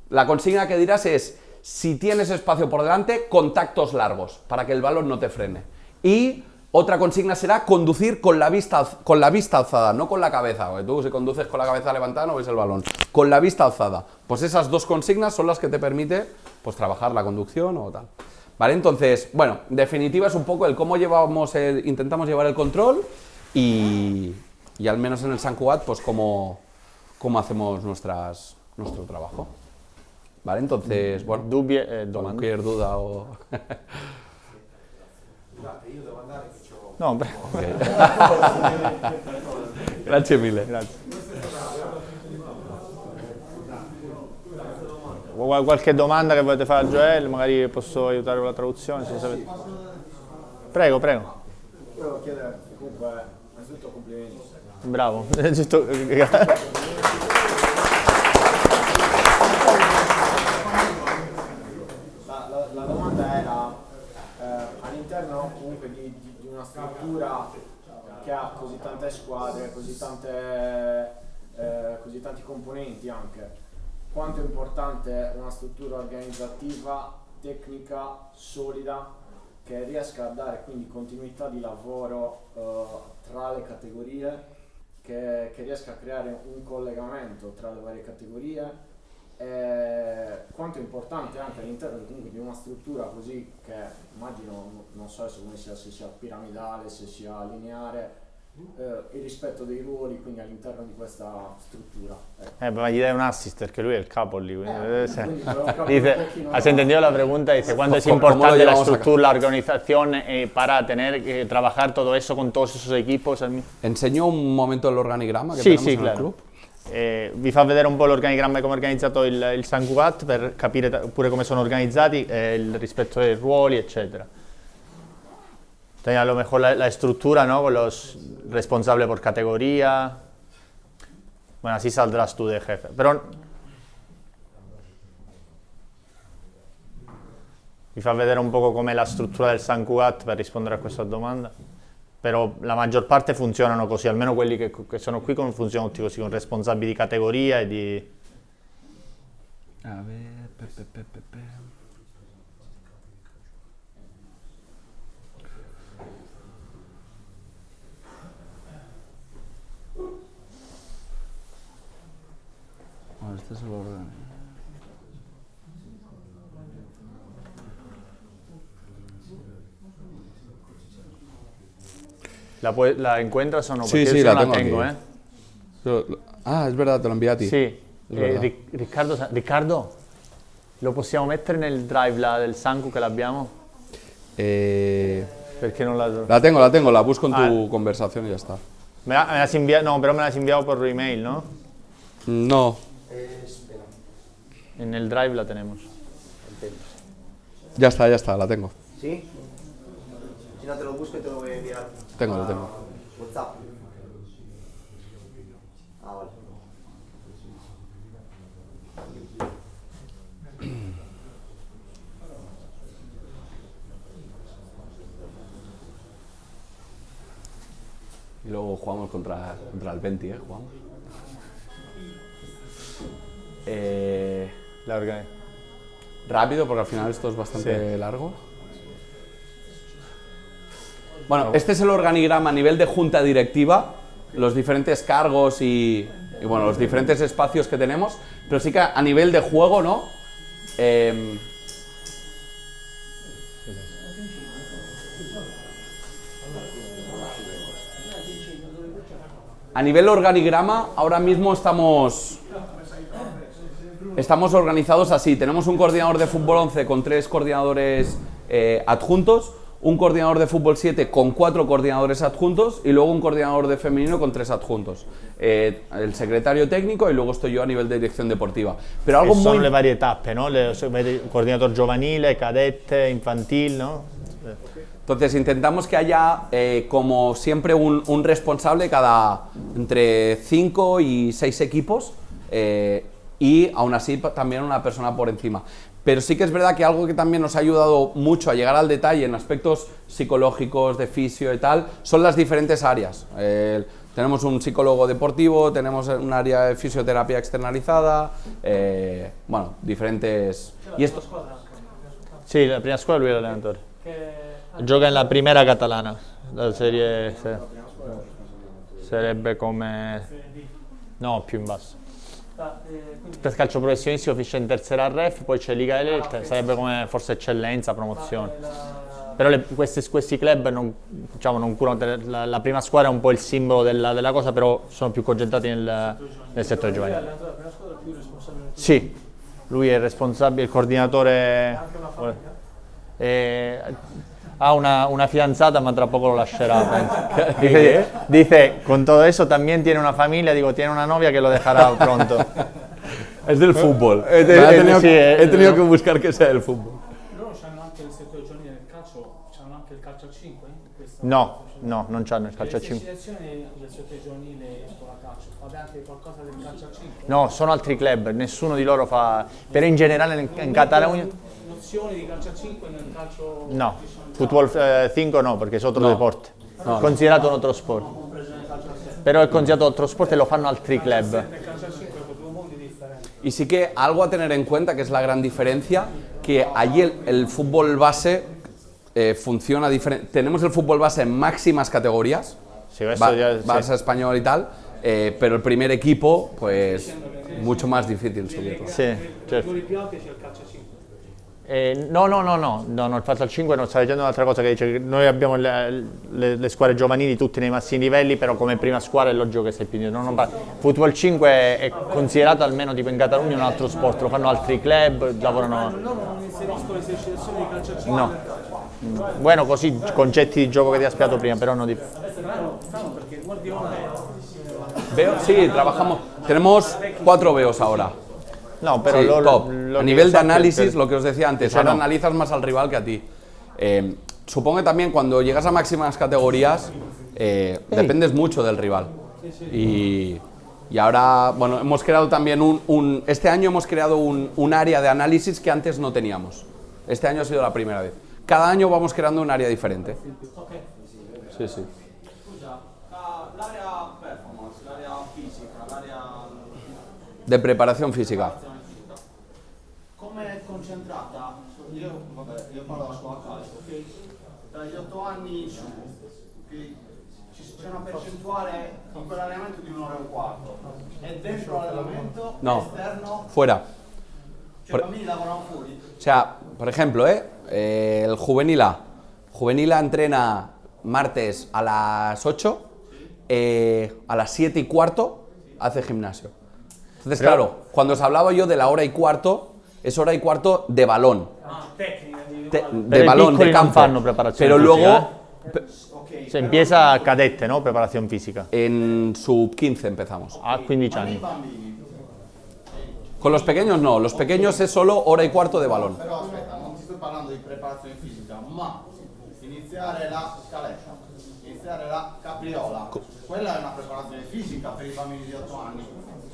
la consigna que dirás es, si tienes espacio por delante, contactos largos, para que el balón no te frene. Y otra consigna será conducir con la vista alzada, no con la cabeza, porque tú si conduces con la cabeza levantada no ves el balón, con la vista alzada. Pues esas 2 consignas son las que te permite pues trabajar la conducción o tal. ¿Vale? Entonces, bueno, en definitiva es un poco el cómo intentamos llevar el control y al menos en el Sant Cugat, pues cómo hacemos nuestro trabajo. ¿Vale? Entonces, bueno, cualquier duda o... Io devo andare che c'ho... No, prego. Grazie mille. Grazie. Qualche domanda che volete fare a Joel? Magari posso aiutare con la traduzione, se sapete. Prego, prego. Volevo chiedere, comunque, innanzitutto complimenti. Bravo. La domanda era, all'interno comunque di una struttura che ha così tante squadre, così tanti componenti anche, quanto è importante una struttura organizzativa, tecnica, solida, che riesca a dare quindi continuità di lavoro tra le categorie, che riesca a creare un collegamento tra le varie categorie, quanto è importante anche all'interno comunque di una struttura così che immagino, non so come sia, se sia piramidale, se sia lineare, il rispetto dei ruoli quindi all'interno di questa struttura. Ma gli dai un assist perché lui è il capo lì. Quindi volevo capire un Dice, pochino- ¿has entendido la pregunta? Dice, ¿cuándo es ¿Cómo lo importante la llevamos a estructura, la organización para tener que trabajar todo eso con todos esos equipos? Enseño un momento l'organigramma che Sì, tenemos sì, en el claro. club. Vi fa vedere un po' l'organigramma e come è organizzato il Sant Cugat per capire pure come sono organizzati, il rispetto dei ruoli, eccetera. Tenía a lo mejor la estructura, ¿no? Con los responsables por categoría. Bueno, así saldrás tú de jefe. Pero vi fa vedere un poco com'è la struttura del Sant Cugat per rispondere a questa domanda. Però la maggior parte funzionano così, almeno quelli che sono qui funzionano tutti così, con responsabili di categoria e di... A ver, Bueno, este es el orden. ¿La encuentras o no? Sí, Porque sí, yo la no tengo aquí. Es verdad, te lo envié a ti. Sì, verdad. Riccardo, lo possiamo mettere nel drive del Sanku che l'abbiamo? Perché non la... La tengo, la busco en tu conversación y ya está. Me la has inviato, no, però me la has inviato por email, ¿no? No, Spera. En el drive la tenemos. ya está, la tengo. Sì? Si no te lo busco e te lo voy a enviar. Lo tengo. WhatsApp. Ah, vale. Y luego jugamos contra el 20, jugamos. La organi- Rápido, porque al final esto es bastante Sí. largo. Bueno, este es el organigrama a nivel de junta directiva, los diferentes cargos y bueno, los diferentes espacios que tenemos, pero sí que a nivel de juego, ¿no? A nivel organigrama, ahora mismo estamos organizados así. Tenemos un coordinador de fútbol 11 con 3 coordinadores adjuntos, un coordinador de fútbol 7 con 4 coordinadores adjuntos y luego un coordinador de femenino con 3 adjuntos. El secretario técnico y luego estoy yo a nivel de dirección deportiva. Pero algo sono muy... le varie tappe, no? Coordinador giovanile, cadette, infantil, ¿no? Entonces intentamos que haya, como siempre, un responsable cada entre 5 y 6 equipos y aún así también una persona por encima. Pero sí que es verdad que algo que también nos ha ayudado mucho a llegar al detalle en aspectos psicológicos, de fisio y tal, son las diferentes áreas. Tenemos un psicólogo deportivo, tenemos un área de fisioterapia externalizada, bueno, diferentes... ¿Y esto? Sì, la prima squadra lui è l'allenatore. Gioca nella Primera Catalana, la serie sarebbe come... no, più in basso. Per calcio professionistico finisce in terza ref, poi c'è Liga Elite, sarebbe come forse eccellenza, promozione. Però questi club non, diciamo, non curano, la prima squadra è un po' il simbolo della cosa, però sono più concentrati nel settore giovanile. Sì, lui è il responsabile, il coordinatore. Ha una fidanzata, ma tra poco lo lascerà. Dice, con todo eso también tiene una familia, digo, tiene una novia que lo dejará pronto. Es del fútbol. He tenido que buscar que sea del fútbol. Loro hanno anche il settore giovanile del calcio, hanno anche il calcio a 5? No, non c'hanno il calcio a 5. Le esercitazioni del settore giovanile scuola calcio, fate anche qualcosa del calcio a 5? No, sono altri club, nessuno di loro fa... Però in generale in Catalogna... Nozioni di calcio a 5 nel calcio... No, football 5 no, perché è otro deporte. No. Considerato un altro sport. Però è considerato altro sport e lo fanno altri club. Nel calcio a 5 è due mondi differenti. Y sí que algo a tener en cuenta, que es la gran diferencia, que allí el fútbol base funciona diferente. Tenemos el fútbol base en máximas categorías, Sí, eso ya, Barça español y tal, pero el primer equipo, pues, mucho más difícil subirlo. Sì, certo. Due più che c'è il calcio a 5. No, il calcio al 5 non sta dicendo un'altra cosa, che dice che noi abbiamo le squadre giovanili tutte nei massimi livelli, però come prima squadra è logico che sei più indietro. Football 5 è considerato, almeno tipo in Catalogna, un altro sport, lo fanno altri club, lavorano... Loro non inseriscono le esercitazioni di calcio a 5 No. nel calcio. Bueno, così concetti di gioco che ti ha spiegato prima, però no di... Strano perché Guardiola Veo, sí, trabajamos. Tenemos 4 veos ahora. No, però Sí, lo top. lo A che nivel so de che análisis, per- lo que os decía antes, Eso ahora no. analizas más al rival que a ti. Supongo que también cuando llegas a máximas categorías dependes mucho del rival. Y ahora, bueno, hemos creado también este año hemos creado un área de análisis que antes no teníamos. Este año ha sido la primera vez. Cada año vamos creando un área diferente. Sí, sí. Scusa, l'area performance, l'area fisica, l'area De preparación física. come è concentrata? Io parlo della scuola calcio, ok? Dagli 8 anni in su, ok? C'è una percentuale in quell'allenamento di 1 ora e un quarto. È dentro l'allenamento? No. Esterno? Fuera. Cioè i bambini lavorano fuori? O sea, por ejemplo, el Juvenil A. Juvenil A entrena martes a las 8, a las 7 y cuarto hace gimnasio. Entonces, claro, cuando os hablaba yo de la hora y cuarto, es hora y cuarto de balón. tecnica di De i balón, piccoli de non campo. fanno preparazione Pero fisica, luego, Cioè, empieza a cadette, no? Preparazione fisica. en sub 15 empezamos. A 15 anni. Bambini. Con los pequeños no, los pequeños es solo hora y cuarto de balón. Però aspetta, non ti sto parlando di preparazione fisica, ma iniziare la scaletta, iniziare la capriola, quella è una preparazione fisica per i bambini di 8 anni,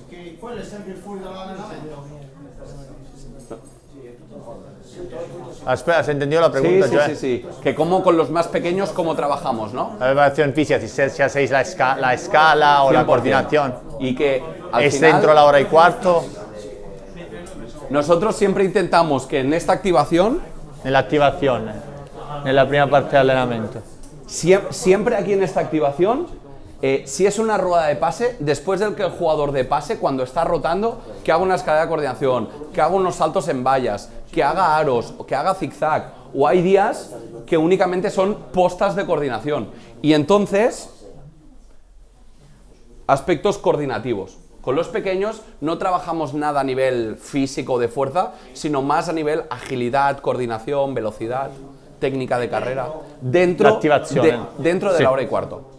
che quello è sempre il fuori dall'allenamento. Aspetta, se entendió la Sí, pregunta, sí, cioè, sí, sí. Que como con los más pequeños, cómo trabajamos, ¿no? la preparazione fisica, si hacéis la escala o la 100%. coordinación, Y que al es final, dentro la hora y cuarto, nosotros siempre intentamos que en esta activación, nell'attivazione, nella prima parte dell'allenamento. siempre aquí en esta activación, si es una rueda de pase, después del que el jugador de pase, cuando está rotando, que haga una escalera de coordinación, que haga unos saltos en vallas, que haga aros, o que haga zigzag, o hay días que únicamente son postas de coordinación. Y entonces, aspectos coordinativos. Con los pequeños no trabajamos nada a nivel físico de fuerza, sino más a nivel agilidad, coordinación, velocidad, técnica de carrera, dentro de la hora y cuarto.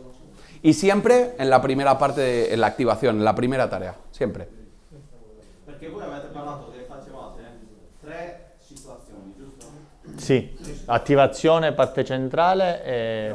Y siempre en la primera parte, en la activación, en la primera tarea, siempre. Perché voi avete parlato che facevate 3 situazioni, giusto? Sì, attivazione, parte centrale e...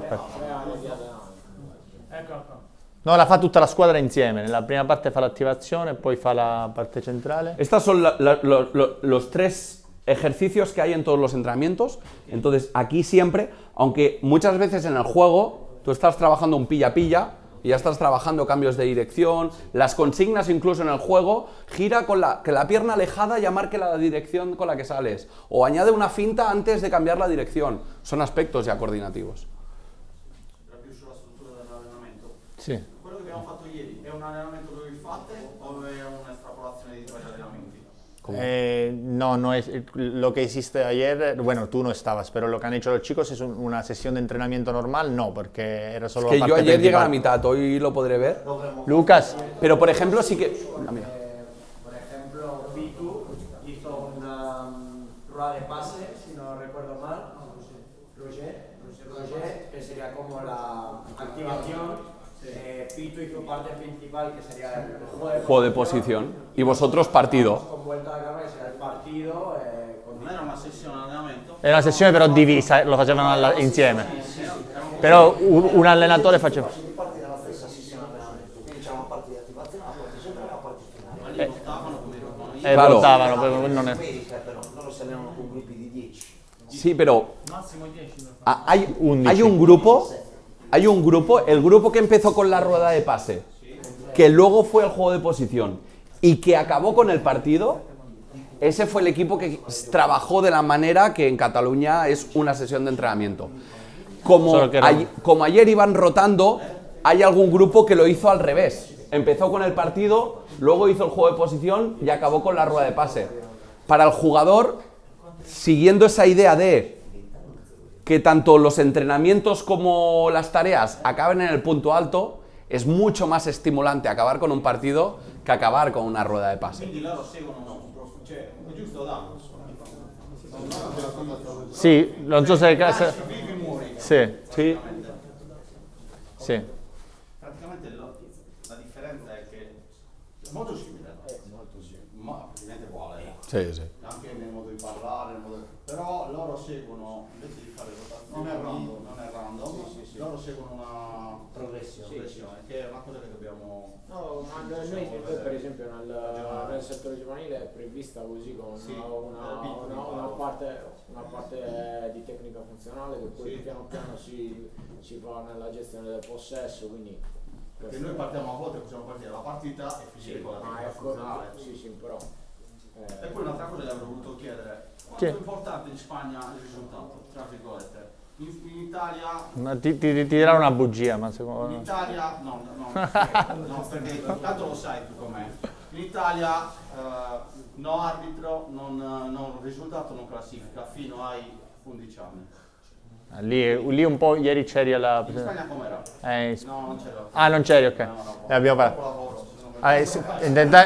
Ecco qua. No, la fa tutta la squadra insieme. Nella prima parte fa l'attivazione, poi fa la parte centrale. Estos son los 3 ejercicios que hay en todos los entrenamientos. Entonces, aquí siempre, aunque muchas veces en el juego tú estás trabajando un pilla-pilla, y ya estás trabajando cambios de dirección, las consignas incluso en el juego, gira con que la pierna alejada ya marque la dirección con la que sales, o añade una finta antes de cambiar la dirección. Son aspectos ya coordinativos. Per più sulla struttura dell'allenamento. Sì. Quello che abbiamo fatto ieri è un allenamento che vi fate o è un'estrapolazione di 3 allenamenti? No, no es lo que hiciste ayer. Bueno, tú no estabas, pero lo que han hecho los chicos es una sesión de entrenamiento normal, no, porque era solo Que la yo parte ayer llegué a la principal. mitad, hoy lo podré ver. Lucas, Pero por ejemplo sí que... Ah, mira. Por ejemplo, Pitu hizo una rueda de pase, si no recuerdo mal. Roger, que sería como la activación. Pitu hizo parte principal, que sería el Juego de posición. Y vosotros partido. con vuelta de cámara, que será el partido. Non era una sessione di allenamento? era una sessione però divisa, lo facevano insieme. Però un allenatore faceva... parti dalla stessa sessione allenamento, quindi c'è una parte di attivazione, una parte centrale e una parte finale. Ma lì lottavano come lottavano io. Claro. Ruotavano, però non è... Però loro si allenano con gruppi di 10. Sí, pero Massimo 10. hay 11. un grupo, el grupo que empezó con la rueda de pase, que luego fue el juego de posición y que acabó con el partido. Ese fue el equipo que trabajó de la manera que en Cataluña es una sesión de entrenamiento. Como ayer iban rotando, hay algún grupo que lo hizo al revés. Empezó con el partido, luego hizo el juego de posición y acabó con la rueda de pase. Para el jugador, siguiendo esa idea de que tanto los entrenamientos como las tareas acaben en el punto alto, es mucho más estimulante acabar con un partido que acabar con una rueda de pase. Quindi loro seguono, cioè, è giusto da? Sì, non so se... Vivi muori. Sì, Sí. sì. Praticamente la differenza è che è molto simile, ma praticamente uguale. Sí, sí. Anche nel modo di parlare, però loro seguono, invece di fare rotazioni, non è random, loro seguono una progressione, che è una cosa che dobbiamo... No, ma noi per esempio nel settore giovanile è prevista così con una parte di tecnica funzionale che poi piano piano si fa nella gestione del possesso, quindi Perché noi partiamo a volte, possiamo partire dalla partita e finire con la tecnica funzionale. sì, però E poi un'altra cosa che avrei voluto chiedere, quanto è importante in Spagna il risultato, tra virgolette? In Italia... Ma ti dirà una bugia, ma secondo In me... Italia, no, perché tanto lo sai tu com'è. In Italia no arbitro, non risultato, non classifica fino ai 11 anni. Lì un po' ieri c'eri alla... In Spagna com'era? No, non c'era. Ah, non c'eri, ok. No. Abbiamo parlato. Lavoro.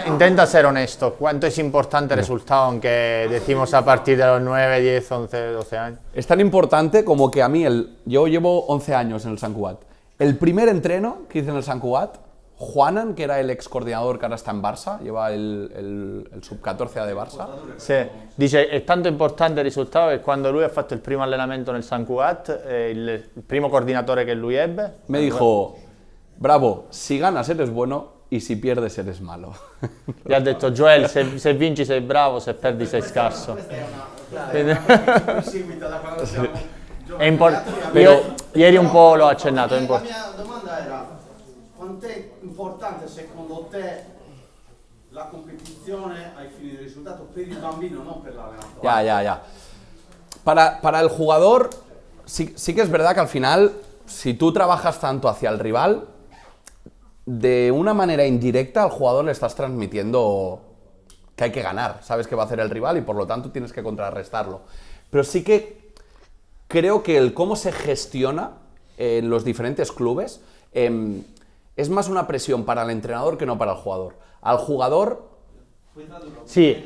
Intenta ser honesto. ¿Cuánto es importante el resultado, aunque decimos a partir de los 9, 10, 11, 12 años? Es tan importante como que a mí, yo llevo 11 años en el Sant Cugat. El primer entreno que hice en el Sant Cugat, Juanan, que era el ex coordinador que ahora está en Barça, lleva el sub-14 de Barça. Sì, dice è tanto importante il risultato che quando lui ha fatto il primo allenamento nel Sant Cugat, il primo coordinatore che lui ebbe, Me dijo, bravo, si ganas eres bueno y si pierdes eres malo. gli ha detto Joel, se vinci sei bravo, se perdi sei scarso. Mi seguita da quando siamo È ieri un po' l'ho accennato, è La importante. mia domanda era, quant'è importante secondo te la competizione ai fini del risultato per il bambino, non per l'allenatore? Ya. Para el jugador, sí que es verdad que al final, si tú trabajas tanto hacia el rival, de una manera indirecta al jugador le estás transmitiendo que hay que ganar, sabes que va a hacer el rival y por lo tanto tienes que contrarrestarlo. Pero sí que creo que el cómo se gestiona en los diferentes clubes es más una presión para el entrenador que no para el jugador. Al jugador... Sì,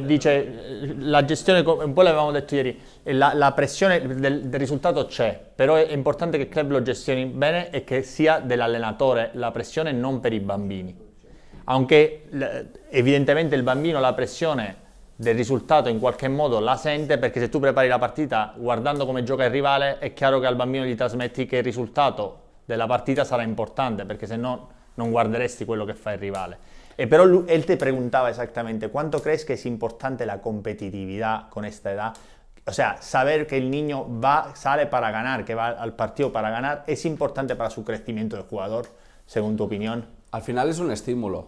dice la gestione, un po' l'avevamo detto ieri, la pressione del risultato c'è, però è importante che il club lo gestioni bene e che sia dell'allenatore la pressione, non per i bambini. Aunque evidentemente il bambino la pressione del risultato in qualche modo la sente, perché se tu prepari la partita guardando come gioca il rivale, è chiaro che al bambino gli trasmetti che il risultato della partita sarà importante, perché se no non guarderesti quello che fa il rivale. Pero él te preguntaba exactamente, ¿cuánto crees que es importante la competitividad con esta edad? O sea, saber que el niño sale para ganar, que va al partido para ganar, ¿es importante para su crecimiento de jugador, según tu opinión? Al final es un estímulo.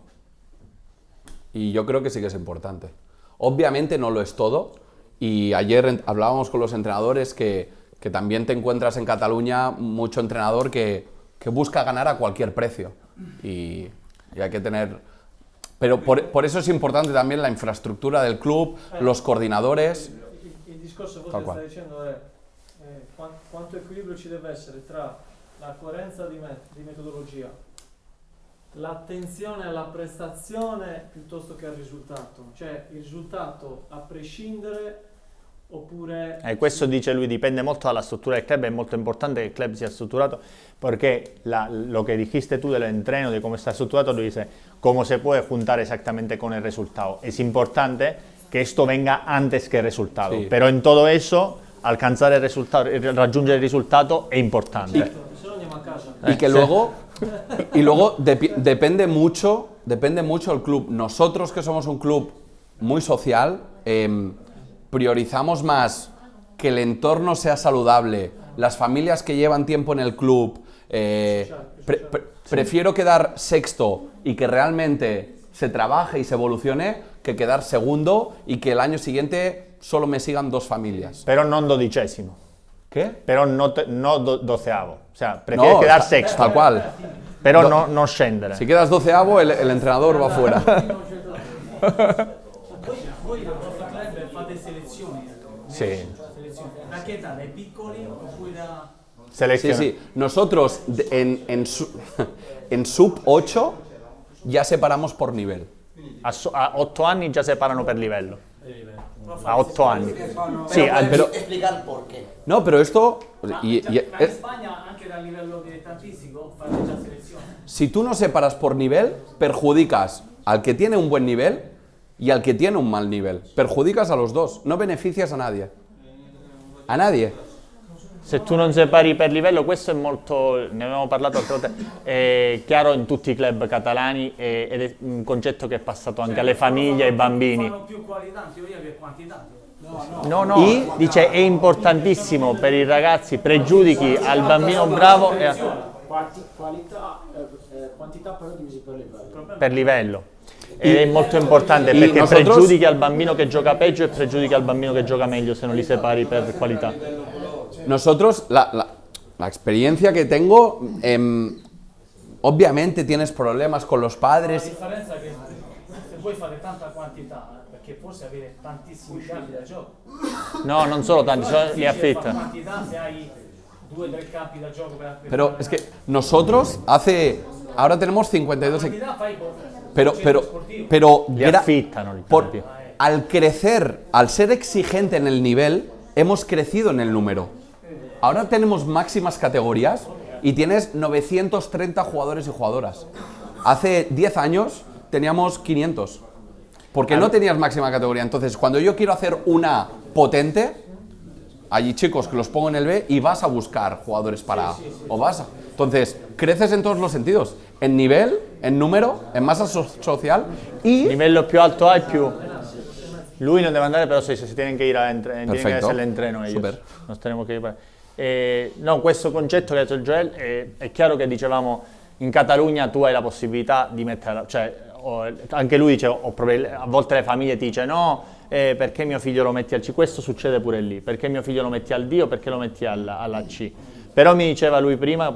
Y yo creo que sí que es importante. Obviamente no lo es todo. Y ayer hablábamos con los entrenadores que también te encuentras en Cataluña mucho entrenador que busca ganar a cualquier precio. Y hay que tener... Pero por eso es importante también la infraestruttura del club, los coordinadores. Il discorso forse che stai dicendo è quanto equilibrio ci deve essere tra la coerenza di metodologia, l'attenzione alla prestazione piuttosto che al risultato, cioè il risultato a prescindere oppure... Questo dice lui, dipende molto dalla struttura del club, è molto importante que el club sia strutturato, porque lo que dijiste tú del entreno, de cómo está estructurado, lui dice, cómo se puede juntar exactamente con el resultado. Es importante que esto venga antes que el resultado, sí. Pero en todo eso, alcanzar el resultado, raggiungere il risultato è importante. Y que luego, depende mucho el club. Nosotros, que somos un club muy social, priorizamos más que el entorno sea saludable, las familias que llevan tiempo en el club. Prefiero quedar sexto y que realmente se trabaje y se evolucione que quedar segundo y que el año siguiente solo me sigan 2 familias. Pero non 12º. ¿Qué? Pero no 12º. O sea, prefieres quedar sexto. Tal cual. Pero no scendere. Si quedas 12º, el entrenador va fuera. Voi nel vostro club fate selezioni? Sì. Da che età? Dai piccoli oppure da... Sí, sí. Nosotros en sub 8 ya separamos por nivel. A 8 anni già separano per livello. A 8 anni. Sí, pero explicar por qué. No, pero esto... Ma in Spagna anche dal livello dilettantistico fate già selezione. Si tú no separas por nivel, perjudicas al que tiene un buen nivel y al que tiene un mal nivel. Perjudicas a los dos, no beneficias a nadie. A nadie. Se tu non separi per livello, questo è molto, ne avevamo parlato altre volte, è chiaro in tutti i club catalani ed è un concetto che è passato anche alle famiglie e ai bambini. Fanno più qualità in teoria che quantità. No, dice è importantissimo per i ragazzi, pregiudichi al bambino bravo e Quantità però divisi per livello. per livello. Ed è molto importante perché pregiudichi al bambino che gioca peggio e pregiudichi al bambino che gioca meglio se non li separi per qualità. Nosotros, la experiencia que tengo, obviamente tienes problemas con los padres. La differenza è che se voi fate tanta quantità, perché forse avere tantissimi campi da gioco. No, non solo tanti, li affitta. Quantità se hai 2 o 3 campi da gioco per Pero es que nosotros ahora tenemos 52 quantità fai pero Li affittano li campi. al crecer, al ser exigente en el nivel, hemos crecido en el número. Ahora tenemos máximas categorías y tienes 930 jugadores y jugadoras. Hace 10 años teníamos 500, porque no tenías máxima categoría. Entonces, cuando yo quiero hacer una potente, hay chicos que los pongo en el B y vas a buscar jugadores para... o vas a... Entonces, creces en todos los sentidos. En nivel, en número, en masa social y... Livello più alto hai più... Lui non deve andare, però si tienen que ir tienen que hacer el entreno ellos. Super. Nos tenemos que ir. No, questo concetto che ha detto il Joel è chiaro che dicevamo in Catalogna tu hai la possibilità di mettere, cioè anche lui dice a volte le famiglie ti dice no, perché mio figlio lo metti al C, questo succede pure lì, perché mio figlio lo metti al D o perché lo metti alla C. Però mi diceva lui prima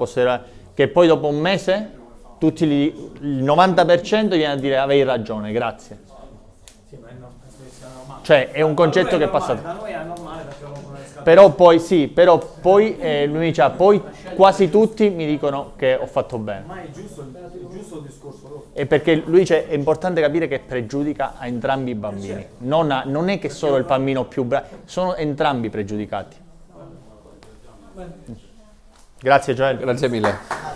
che poi dopo un mese il 90% viene a dire avevi ragione, grazie. Sì, ma no, penso che sia normale. Cioè è un concetto che è passato. Da noi è normale perché conoscono le Però poi sì, però poi lui mi dice, poi quasi tutti mi dicono che ho fatto bene. Ma è giusto il discorso loro. E perché lui dice è importante capire che pregiudica a entrambi i bambini, non è che solo il bambino più bravo, sono entrambi pregiudicati. Grazie Gioele. Grazie mille.